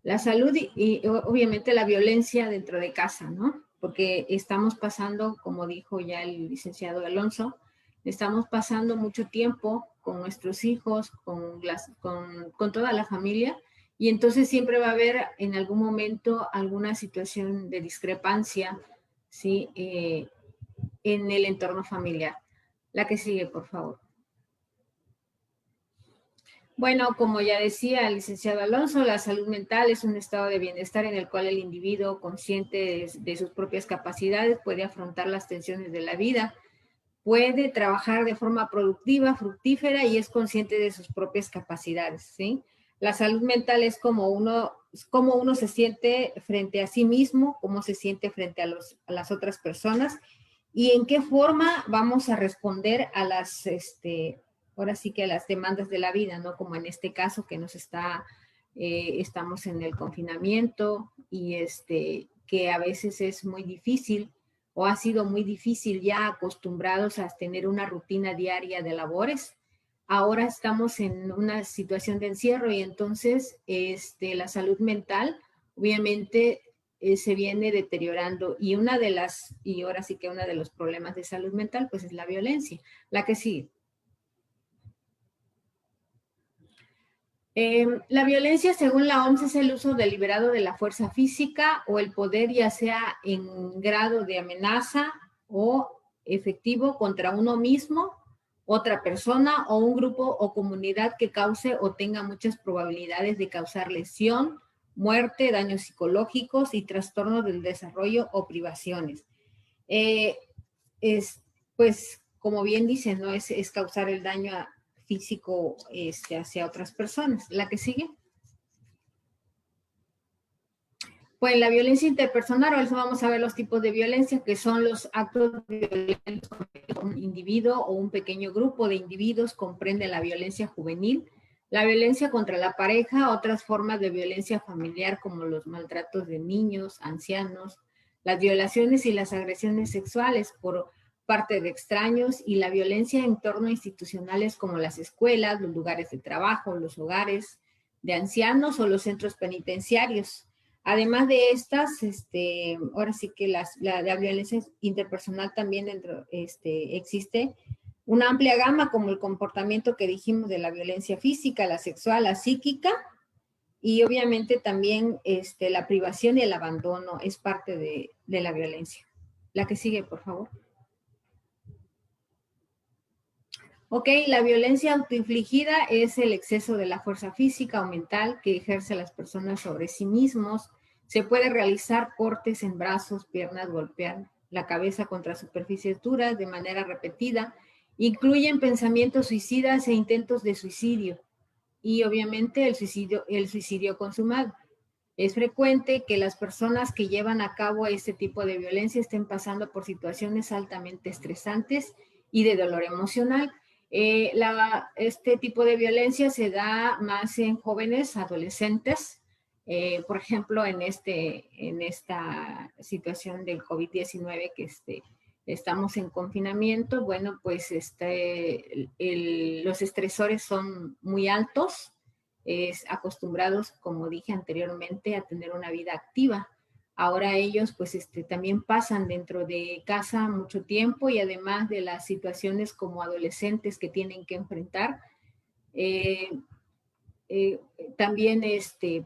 la salud y obviamente la violencia dentro de casa, ¿no? Porque estamos pasando, como dijo ya el licenciado Alonso, estamos pasando mucho tiempo con nuestros hijos, con toda la familia, y entonces siempre va a haber en algún momento alguna situación de discrepancia, ¿sí? En el entorno familiar. La que sigue, por favor. Bueno, como ya decía el licenciado Alonso, la salud mental es un estado de bienestar en el cual el individuo, consciente de sus propias capacidades, puede afrontar las tensiones de la vida, puede trabajar de forma productiva, fructífera y es consciente de sus propias capacidades, ¿sí? La salud mental es cómo uno se siente frente a sí mismo, cómo se siente frente a las otras personas y en qué forma vamos a responder a ahora sí que a las demandas de la vida, ¿no? Como en este caso que estamos en el confinamiento y que a veces es muy difícil o ha sido muy difícil ya acostumbrados a tener una rutina diaria de labores. Ahora estamos en una situación de encierro y entonces la salud mental obviamente se viene deteriorando y ahora sí que uno de los problemas de salud mental pues es la violencia, la que sigue. La violencia, según la OMS, es el uso deliberado de la fuerza física o el poder, ya sea en grado de amenaza o efectivo contra uno mismo, otra persona o un grupo o comunidad que cause o tenga muchas probabilidades de causar lesión, muerte, daños psicológicos y trastornos del desarrollo o privaciones. Pues, como bien dicen, ¿no? Es causar el daño físico hacia otras personas. ¿La que sigue? Pues la violencia interpersonal, ahora vamos a ver los tipos de violencia, que son los actos violentos contra un individuo o un pequeño grupo de individuos, comprende la violencia juvenil, la violencia contra la pareja, otras formas de violencia familiar como los maltratos de niños, ancianos, las violaciones y las agresiones sexuales por parte de extraños y la violencia en torno a institucionales como las escuelas, los lugares de trabajo, los hogares de ancianos o los centros penitenciarios. Además de estas, ahora sí que la violencia interpersonal también existe una amplia gama como el comportamiento que dijimos de la violencia física, la sexual, la psíquica y obviamente también la privación y el abandono es parte de la violencia. La que sigue, por favor. Ok, la violencia autoinfligida es el exceso de la fuerza física o mental que ejerce las personas sobre sí mismos. Se puede realizar cortes en brazos, piernas, golpear la cabeza contra superficies duras de manera repetida. Incluyen pensamientos suicidas e intentos de suicidio. Y obviamente el suicidio consumado. Es frecuente que las personas que llevan a cabo este tipo de violencia estén pasando por situaciones altamente estresantes y de dolor emocional. Este tipo de violencia se da más en jóvenes, adolescentes, por ejemplo, en esta situación del COVID-19 que estamos en confinamiento, bueno, pues los estresores son muy altos, acostumbrados, como dije anteriormente, a tener una vida activa. Ahora ellos pues también pasan dentro de casa mucho tiempo y además de las situaciones como adolescentes que tienen que enfrentar, también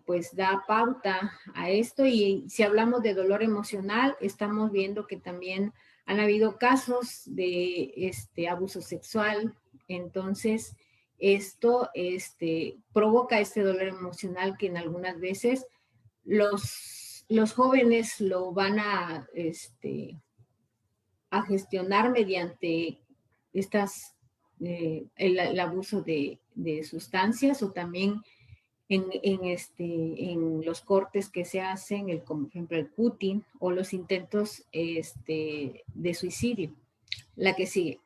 pues da pauta a esto y si hablamos de dolor emocional, estamos viendo que también han habido casos de abuso sexual, entonces esto provoca este dolor emocional que en algunas veces los jóvenes lo van a a gestionar mediante el abuso de sustancias, o también en los cortes que se hacen, como por ejemplo el cutting, o los intentos de suicidio. La que sigue.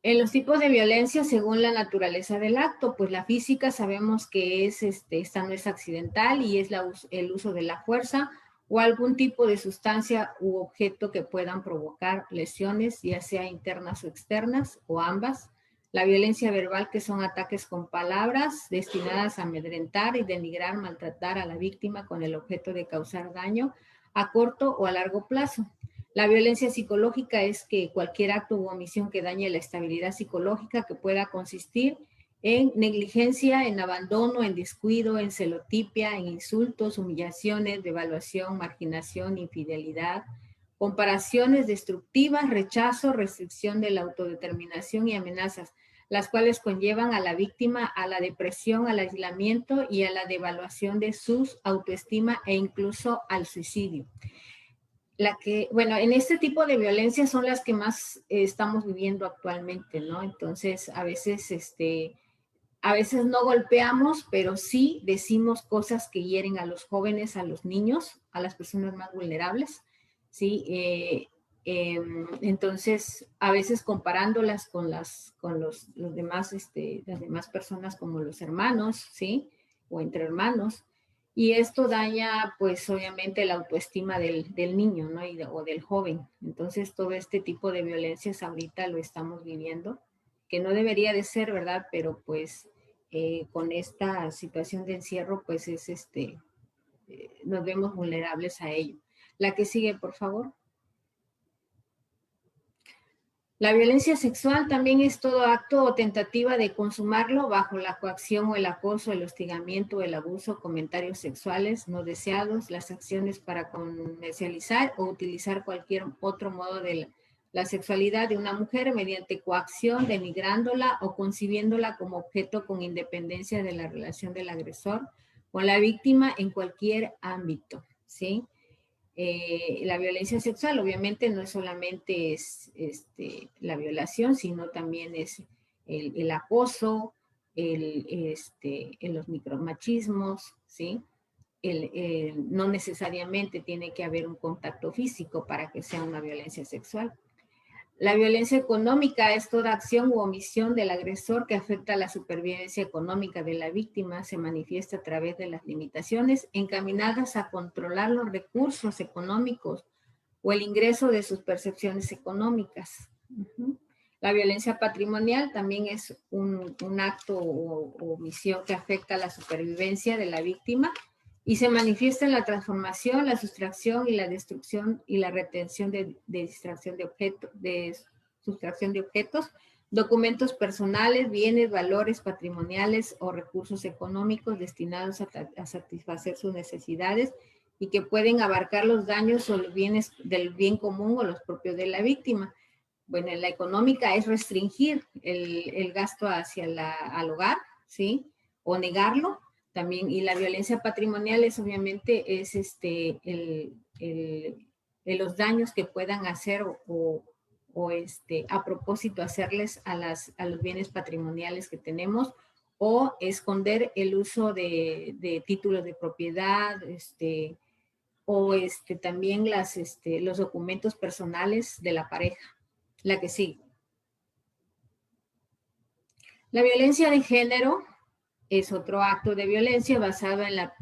En los tipos de violencia, según la naturaleza del acto, pues la física sabemos que esta no es accidental y es el uso de la fuerza o algún tipo de sustancia u objeto que puedan provocar lesiones, ya sea internas o externas, o ambas. La violencia verbal, que son ataques con palabras destinadas a amedrentar y denigrar, maltratar a la víctima con el objeto de causar daño a corto o a largo plazo. La violencia psicológica es que cualquier acto u omisión que dañe la estabilidad psicológica, que pueda consistir en negligencia, en abandono, en descuido, en celotipia, en insultos, humillaciones, devaluación, marginación, infidelidad, comparaciones destructivas, rechazo, restricción de la autodeterminación y amenazas, las cuales conllevan a la víctima a la depresión, al aislamiento y a la devaluación de su autoestima e incluso al suicidio. En este tipo de violencia son las que más estamos viviendo actualmente, ¿no? Entonces, a veces no golpeamos, pero sí decimos cosas que hieren a los jóvenes, a los niños, a las personas más vulnerables, ¿sí? Entonces, a veces comparándolas con los demás, las demás personas como los hermanos, ¿sí? O entre hermanos. Y esto daña, pues, obviamente la autoestima del niño, ¿no? O del joven. Entonces, todo este tipo de violencias ahorita lo estamos viviendo, que no debería de ser, ¿verdad? Pero, pues, con esta situación de encierro, pues, nos vemos vulnerables a ello. La que sigue, por favor. La violencia sexual también es todo acto o tentativa de consumarlo bajo la coacción o el acoso, el hostigamiento, el abuso, comentarios sexuales no deseados, las acciones para comercializar o utilizar cualquier otro modo de la sexualidad de una mujer mediante coacción, denigrándola o concibiéndola como objeto con independencia de la relación del agresor con la víctima en cualquier ámbito, ¿sí? La violencia sexual obviamente no es solamente la violación, sino también es el acoso, los micromachismos, ¿sí? No necesariamente tiene que haber un contacto físico para que sea una violencia sexual. La violencia económica es toda acción u omisión del agresor que afecta a la supervivencia económica de la víctima, se manifiesta a través de las limitaciones encaminadas a controlar los recursos económicos o el ingreso de sus percepciones económicas. La violencia patrimonial también es un acto o omisión que afecta a la supervivencia de la víctima y se manifiesta en la transformación, la sustracción y la destrucción y la retención de distracción de objetos, de sustracción de objetos, documentos personales, bienes, valores patrimoniales o recursos económicos destinados a satisfacer sus necesidades y que pueden abarcar los daños o los bienes del bien común o los propios de la víctima. Bueno, la económica es restringir el gasto hacia al hogar, ¿sí? O negarlo. También, y la violencia patrimonial es obviamente los daños que puedan hacer o a propósito hacerles a los bienes patrimoniales que tenemos, o esconder el uso de títulos de propiedad, o también los documentos personales de la pareja. La que sigue. La violencia de género es otro acto de violencia basado en la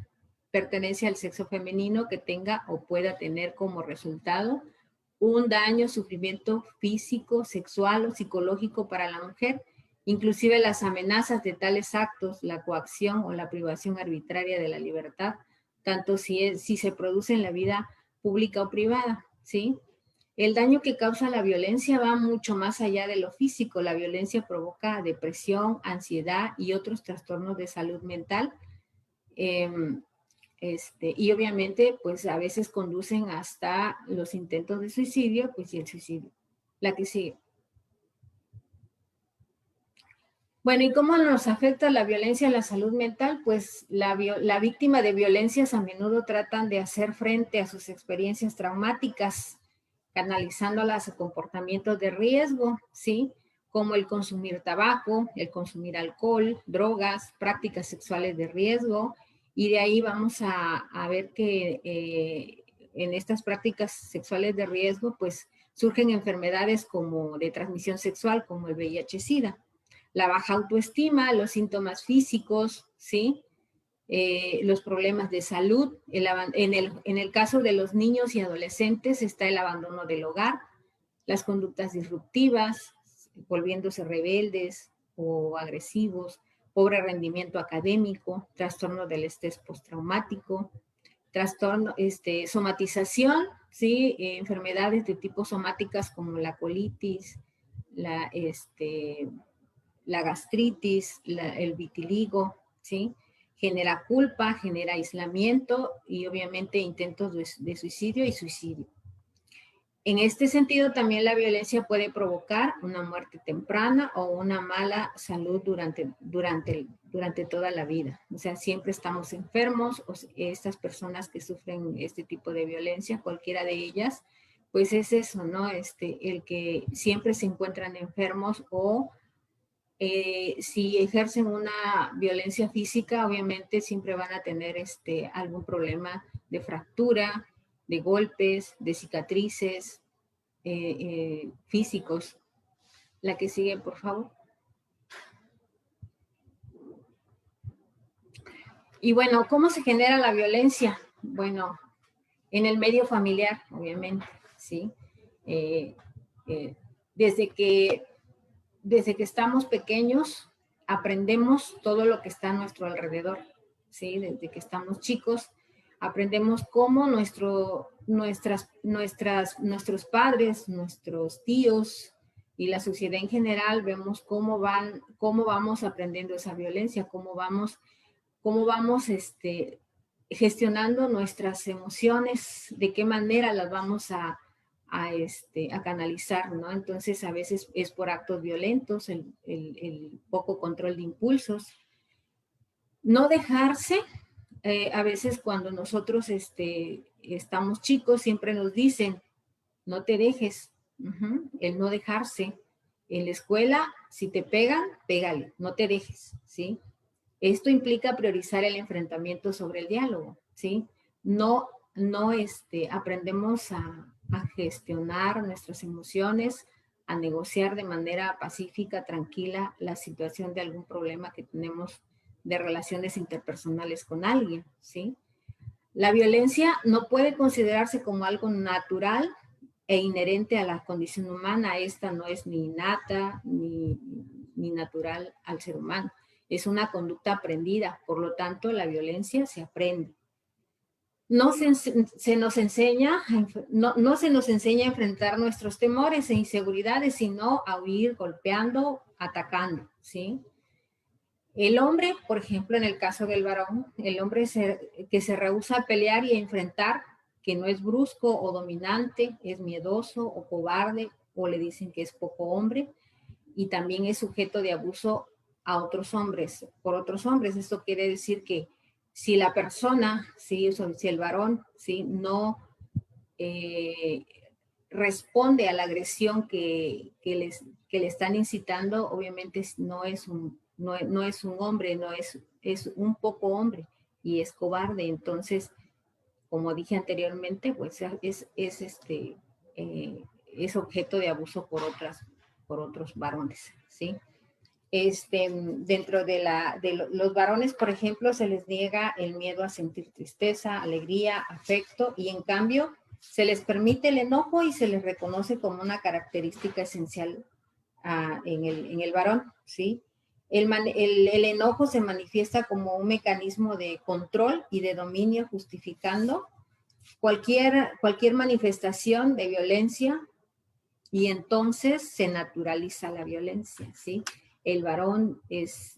pertenencia al sexo femenino que tenga o pueda tener como resultado un daño, sufrimiento físico, sexual o psicológico para la mujer, inclusive las amenazas de tales actos, la coacción o la privación arbitraria de la libertad, tanto si se produce en la vida pública o privada, ¿sí? El daño que causa la violencia va mucho más allá de lo físico. La violencia provoca depresión, ansiedad y otros trastornos de salud mental. Y obviamente, pues a veces conducen hasta los intentos de suicidio, pues y el suicidio. La que sigue. Bueno, ¿y cómo nos afecta la violencia a la salud mental? Pues la víctima de violencias a menudo tratan de hacer frente a sus experiencias traumáticas, canalizándolas a comportamientos de riesgo, ¿sí? Como el consumir tabaco, el consumir alcohol, drogas, prácticas sexuales de riesgo, y de ahí vamos a ver que en estas prácticas sexuales de riesgo, pues surgen enfermedades como de transmisión sexual, como el VIH-Sida. La baja autoestima, los síntomas físicos, ¿sí? Los problemas de salud. En el caso de los niños y adolescentes está el abandono del hogar, las conductas disruptivas, volviéndose rebeldes o agresivos, pobre rendimiento académico, trastorno del estrés postraumático, trastorno, somatización, ¿sí? Enfermedades de tipo somáticas como la colitis, la gastritis, el vitiligo, ¿sí? Genera culpa, genera aislamiento y obviamente intentos de suicidio y suicidio. En este sentido, también la violencia puede provocar una muerte temprana o una mala salud durante toda la vida. O sea, siempre estamos enfermos, estas personas que sufren este tipo de violencia, cualquiera de ellas, pues es eso, ¿no? El que siempre se encuentran enfermos o si ejercen una violencia física, obviamente siempre van a tener algún problema de fractura, de golpes, de cicatrices físicos. La que sigue, por favor. Y bueno, ¿cómo se genera la violencia? Bueno, en el medio familiar, obviamente, ¿sí? Desde que estamos pequeños, aprendemos todo lo que está a nuestro alrededor, ¿sí? Desde que estamos chicos, aprendemos cómo nuestros padres, nuestros tíos y la sociedad en general, vemos cómo vamos aprendiendo esa violencia, cómo vamos gestionando nuestras emociones, de qué manera las vamos a canalizar, ¿no? Entonces, a veces es por actos violentos, el poco control de impulsos. No dejarse, a veces cuando nosotros estamos chicos, siempre nos dicen, no te dejes, el no dejarse. En la escuela, si te pegan, pégale, no te dejes, ¿sí? Esto implica priorizar el enfrentamiento sobre el diálogo, ¿sí? No aprendemos a gestionar nuestras emociones, a negociar de manera pacífica, tranquila, la situación de algún problema que tenemos de relaciones interpersonales con alguien, ¿sí? La violencia no puede considerarse como algo natural e inherente a la condición humana. Esta no es ni innata ni natural al ser humano. Es una conducta aprendida, por lo tanto, la violencia se aprende. No se nos enseña a enfrentar nuestros temores e inseguridades, sino a huir golpeando, atacando, ¿sí? El hombre, por ejemplo, en el caso del varón, el hombre que se rehúsa a pelear y a enfrentar, que no es brusco o dominante, es miedoso o cobarde, o le dicen que es poco hombre, y también es sujeto de abuso a otros hombres, por otros hombres. Esto quiere decir que si la persona, si el varón, no responde a la agresión que le están incitando, obviamente no es un hombre, es un poco hombre y es cobarde. Entonces, como dije anteriormente, pues es objeto de abuso por otros varones, ¿sí? Dentro de los varones, por ejemplo, se les niega el miedo a sentir tristeza, alegría, afecto, y en cambio se les permite el enojo y se les reconoce como una característica esencial en el varón, ¿sí? El enojo se manifiesta como un mecanismo de control y de dominio, justificando cualquier manifestación de violencia, y entonces se naturaliza la violencia, ¿sí? El varón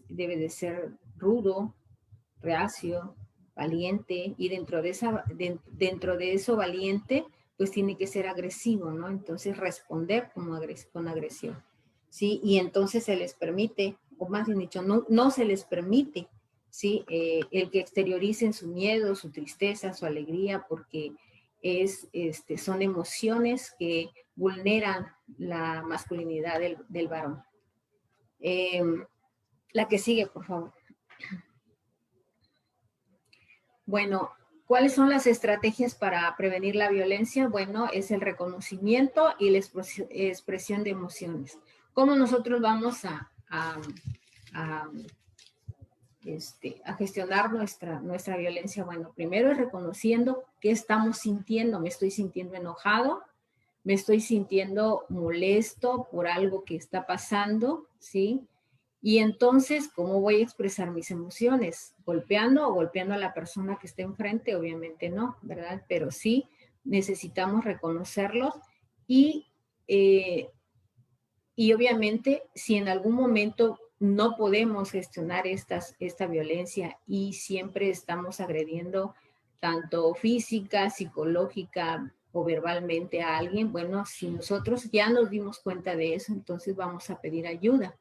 debe de ser rudo, reacio, valiente, y dentro de eso valiente, pues tiene que ser agresivo, ¿no? Entonces responder con agresión, ¿sí? Y entonces se les permite o más bien dicho, no se les permite, ¿sí? El que exterioricen su miedo, su tristeza, su alegría, porque son emociones que vulneran la masculinidad del varón. La que sigue, por favor. Bueno, ¿cuáles son las estrategias para prevenir la violencia? Bueno, es el reconocimiento y la expresión de emociones. ¿Cómo nosotros vamos a gestionar nuestra violencia? Bueno, primero es reconociendo qué estamos sintiendo. Me estoy sintiendo enojado, me estoy sintiendo molesto por algo que está pasando, ¿sí? Y entonces, ¿cómo voy a expresar mis emociones? ¿Golpeando o golpeando a la persona que está enfrente? Obviamente no, ¿verdad? Pero sí necesitamos reconocerlos y obviamente, si en algún momento no podemos gestionar esta violencia y siempre estamos agrediendo tanto física, psicológica o verbalmente a alguien, bueno, si nosotros ya nos dimos cuenta de eso, entonces vamos a pedir ayuda.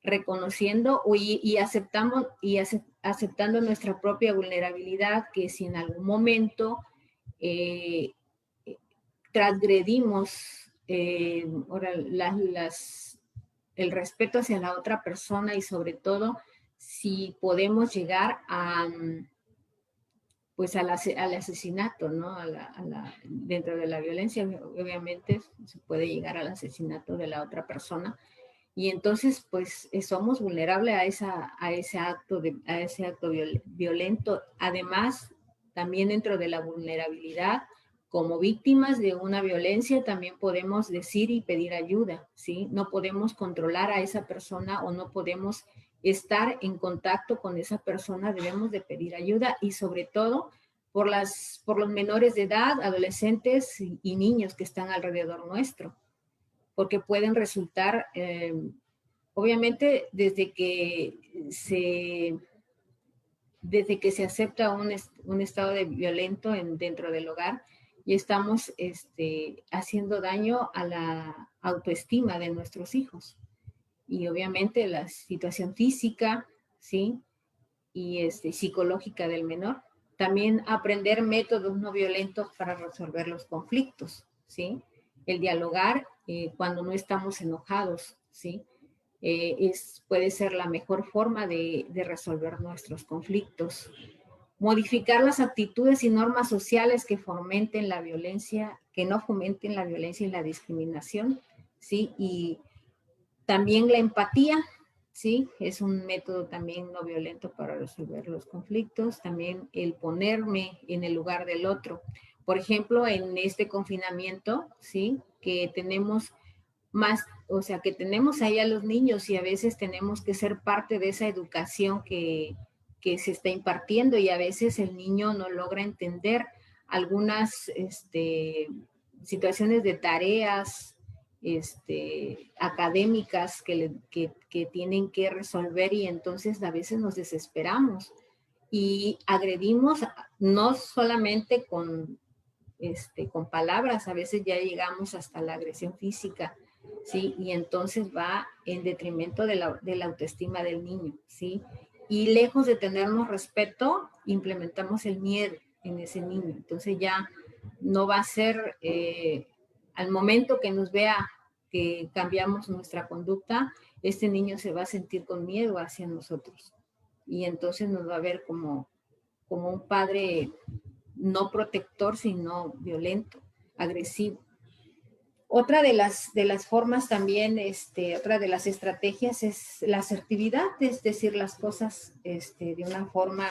Reconociendo y aceptando nuestra propia vulnerabilidad, que si en algún momento transgredimos el respeto hacia la otra persona y sobre todo si podemos llegar pues al asesinato, ¿no? Dentro de la violencia, obviamente se puede llegar al asesinato de la otra persona. Y entonces, pues, somos vulnerables a ese acto violento. Además, también dentro de la vulnerabilidad, como víctimas de una violencia, también podemos decir y pedir ayuda, ¿sí? No podemos controlar a esa persona o no podemos estar en contacto con esa persona, debemos de pedir ayuda y sobre todo por los menores de edad, adolescentes y niños que están alrededor nuestro, porque pueden resultar, obviamente, desde que se acepta un estado de violento dentro del hogar, y estamos haciendo daño a la autoestima de nuestros hijos. Y obviamente la situación física, ¿sí? Y psicológica del menor. También aprender métodos no violentos para resolver los conflictos, ¿sí? El dialogar cuando no estamos enojados, ¿sí? Puede ser la mejor forma de resolver nuestros conflictos. Modificar las actitudes y normas sociales que fomenten la violencia, que no fomenten la violencia y la discriminación, ¿sí? Y también la empatía, ¿sí? Es un método también no violento para resolver los conflictos. También el ponerme en el lugar del otro. Por ejemplo, en este confinamiento, ¿sí? Que tenemos que tenemos ahí a los niños y a veces tenemos que ser parte de esa educación que se está impartiendo y a veces el niño no logra entender algunas situaciones de tareas académicas que tienen que resolver y entonces a veces nos desesperamos y agredimos no solamente con palabras, a veces ya llegamos hasta la agresión física, ¿sí? Y entonces va en detrimento de la autoestima del niño, ¿sí? Y lejos de tenernos respeto, implementamos el miedo en ese niño. Entonces ya no va a ser, al momento que nos vea que cambiamos nuestra conducta, este niño se va a sentir con miedo hacia nosotros. Y entonces nos va a ver como un padre no protector, sino violento, agresivo. Otra de las formas también, otra de las estrategias es la asertividad, es decir, las cosas de una forma,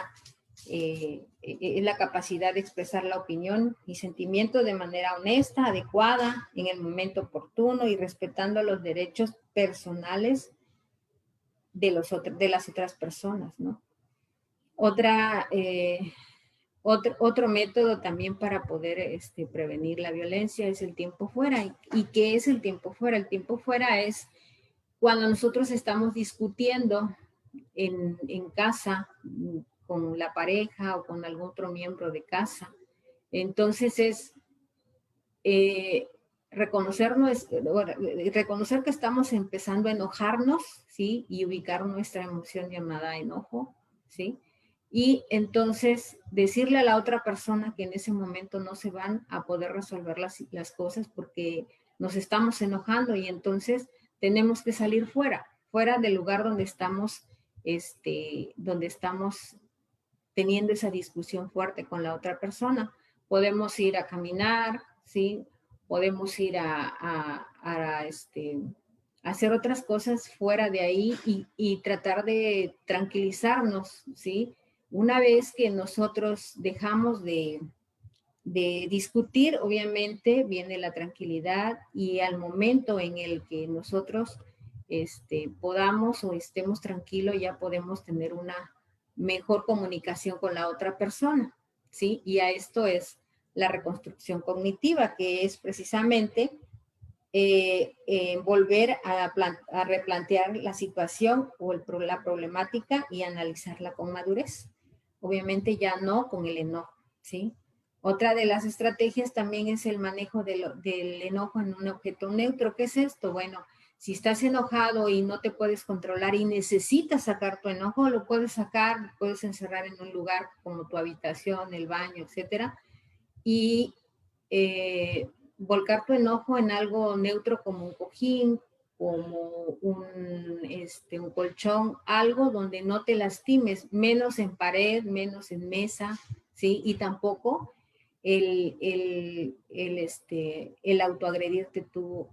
es la capacidad de expresar la opinión y sentimiento de manera honesta, adecuada, en el momento oportuno y respetando los derechos personales de las otras personas, ¿no? Otro método también para poder prevenir la violencia es el tiempo fuera. ¿Y qué es el tiempo fuera? El tiempo fuera es cuando nosotros estamos discutiendo en casa con la pareja o con algún otro miembro de casa. Entonces es reconocer que estamos empezando a enojarnos, ¿sí? Y ubicar nuestra emoción llamada enojo, ¿sí? Y entonces decirle a la otra persona que en ese momento no se van a poder resolver las cosas porque nos estamos enojando y entonces tenemos que salir fuera del lugar donde estamos teniendo esa discusión fuerte con la otra persona. Podemos ir a caminar, ¿sí? Podemos ir a hacer otras cosas fuera de ahí y tratar de tranquilizarnos, ¿sí? Una vez que nosotros dejamos de discutir, obviamente viene la tranquilidad y al momento en el que nosotros podamos o estemos tranquilos, ya podemos tener una mejor comunicación con la otra persona, ¿sí? Y a esto es la reconstrucción cognitiva, que es precisamente volver a replantear la situación o la problemática y analizarla con madurez. Obviamente ya no con el enojo, ¿sí? Otra de las estrategias también es el manejo del enojo en un objeto neutro. ¿Qué es esto? Bueno, si estás enojado y no te puedes controlar y necesitas sacar tu enojo, lo puedes sacar, lo puedes encerrar en un lugar como tu habitación, el baño, etcétera, y volcar tu enojo en algo neutro como un cojín, como un colchón, algo donde no te lastimes, menos en pared, menos en mesa, ¿sí? Y tampoco el autoagredirte tú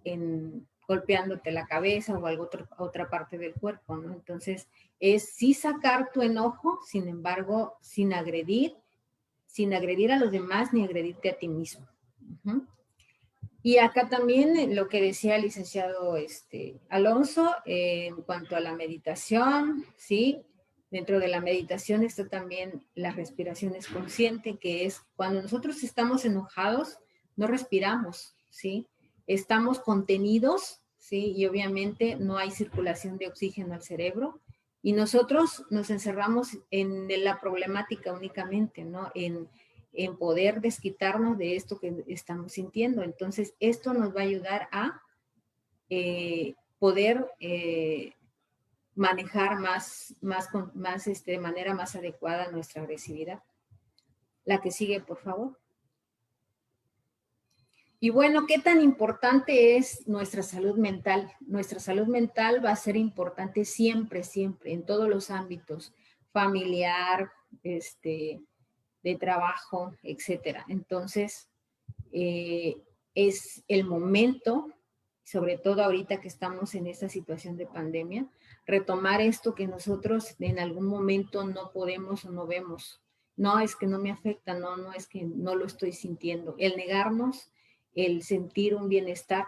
golpeándote la cabeza o otra parte del cuerpo, ¿no? Entonces, es sí sacar tu enojo, sin embargo, sin agredir a los demás ni agredirte a ti mismo. Uh-huh. Y acá también lo que decía el licenciado Alonso, en cuanto a la meditación, ¿sí? Dentro de la meditación está también la respiración es consciente, que es cuando nosotros estamos enojados, no respiramos, ¿sí? Estamos contenidos, ¿sí? Y obviamente no hay circulación de oxígeno al cerebro y nosotros nos encerramos en la problemática únicamente, ¿no? En poder desquitarnos de esto que estamos sintiendo. Entonces, esto nos va a ayudar a poder manejar de manera más adecuada nuestra agresividad. La que sigue, por favor. Y bueno, ¿qué tan importante es nuestra salud mental? Nuestra salud mental va a ser importante siempre, siempre, en todos los ámbitos, familiar, de trabajo, etcétera. Entonces, es el momento, sobre todo ahorita que estamos en esta situación de pandemia, retomar esto que nosotros en algún momento no podemos o no vemos. No es que no me afecta, no es que no lo estoy sintiendo. El negarnos, el sentir un bienestar,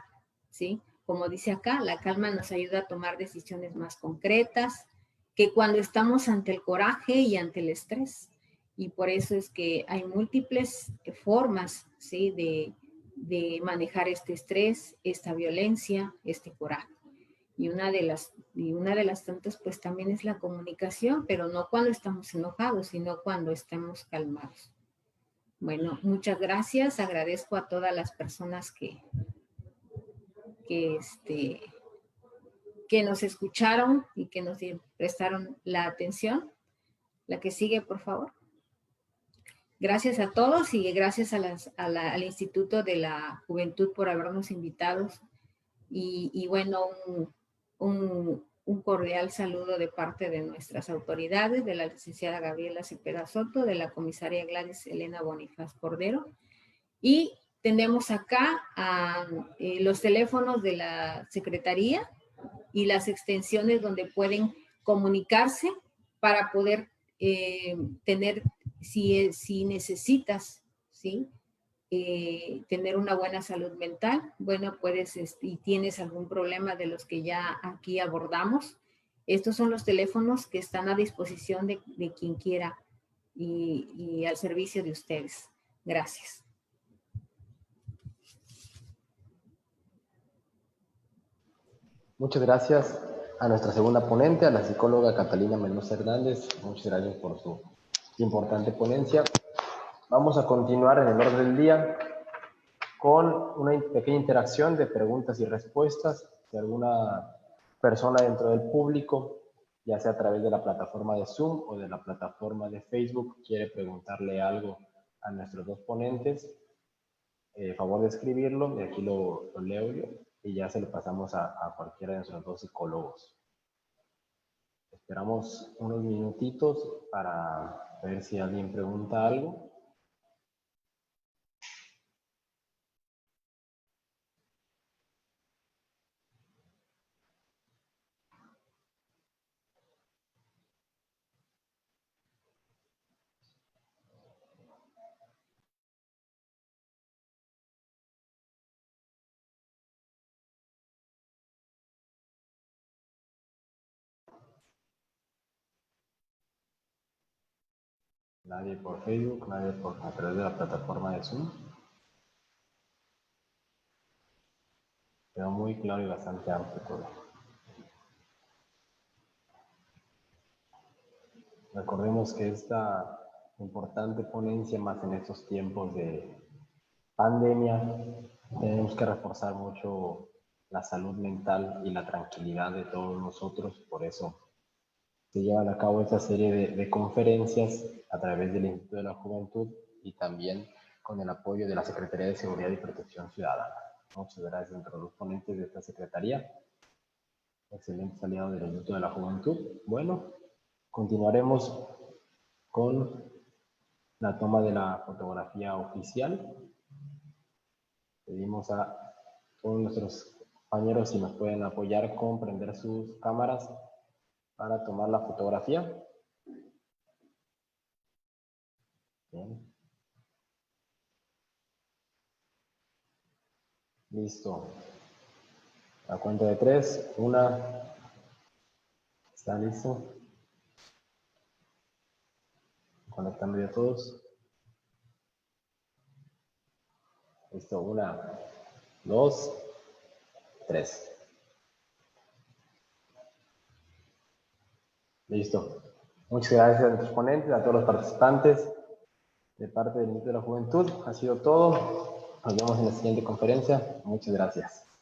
¿sí? Como dice acá, la calma nos ayuda a tomar decisiones más concretas que cuando estamos ante el coraje y ante el estrés. Y por eso es que hay múltiples formas, ¿sí? de manejar este estrés, esta violencia, este coraje. Y una de las tantas, pues también es la comunicación, pero no cuando estamos enojados, sino cuando estemos calmados. Bueno, muchas gracias. Agradezco a todas las personas que nos escucharon y que nos prestaron la atención. La que sigue, por favor. Gracias a todos y gracias al Instituto de la Juventud por habernos invitado. Y bueno, un cordial saludo de parte de nuestras autoridades, de la licenciada Gabriela Cepeda Soto, de la comisaria Gladys Elena Bonifaz Cordero. Y tenemos acá los teléfonos de la Secretaría y las extensiones donde pueden comunicarse para poder tener, si necesitas, ¿sí? Tener una buena salud mental, bueno, puedes, y tienes algún problema de los que ya aquí abordamos, estos son los teléfonos que están a disposición de quien quiera y al servicio de ustedes. Gracias. Muchas gracias a nuestra segunda ponente, a la psicóloga Catalina Mendoza Hernández. Muchas gracias por su importante ponencia. Vamos a continuar en el orden del día con una pequeña interacción de preguntas y respuestas de alguna persona dentro del público, ya sea a través de la plataforma de Zoom o de la plataforma de Facebook, quiere preguntarle algo a nuestros dos ponentes, favor de escribirlo, y aquí lo leo yo, y ya se lo pasamos a cualquiera de nuestros dos psicólogos. Esperamos unos minutitos para ver si alguien pregunta algo. Nadie por Facebook, nadie a través de la plataforma de Zoom. Quedó muy claro y bastante amplio todo. Recordemos que esta importante ponencia, más en estos tiempos de pandemia, tenemos que reforzar mucho la salud mental y la tranquilidad de todos nosotros. Por eso se llevan a cabo esta serie de conferencias a través del Instituto de la Juventud y también con el apoyo de la Secretaría de Seguridad y Protección Ciudadana. Muchas gracias a los ponentes de esta secretaría. Excelentes aliados del Instituto de la Juventud. Bueno, continuaremos con la toma de la fotografía oficial. Pedimos a todos nuestros compañeros si nos pueden apoyar con prender sus cámaras para tomar la fotografía. Bien. Listo. A cuenta de 3. 1. ¿Está listo? Conectando ya todos. Listo. 1, 2, 3. Listo. Muchas gracias a nuestros ponentes, a todos los participantes de parte del Instituto de la Juventud. Ha sido todo. Nos vemos en la siguiente conferencia. Muchas gracias.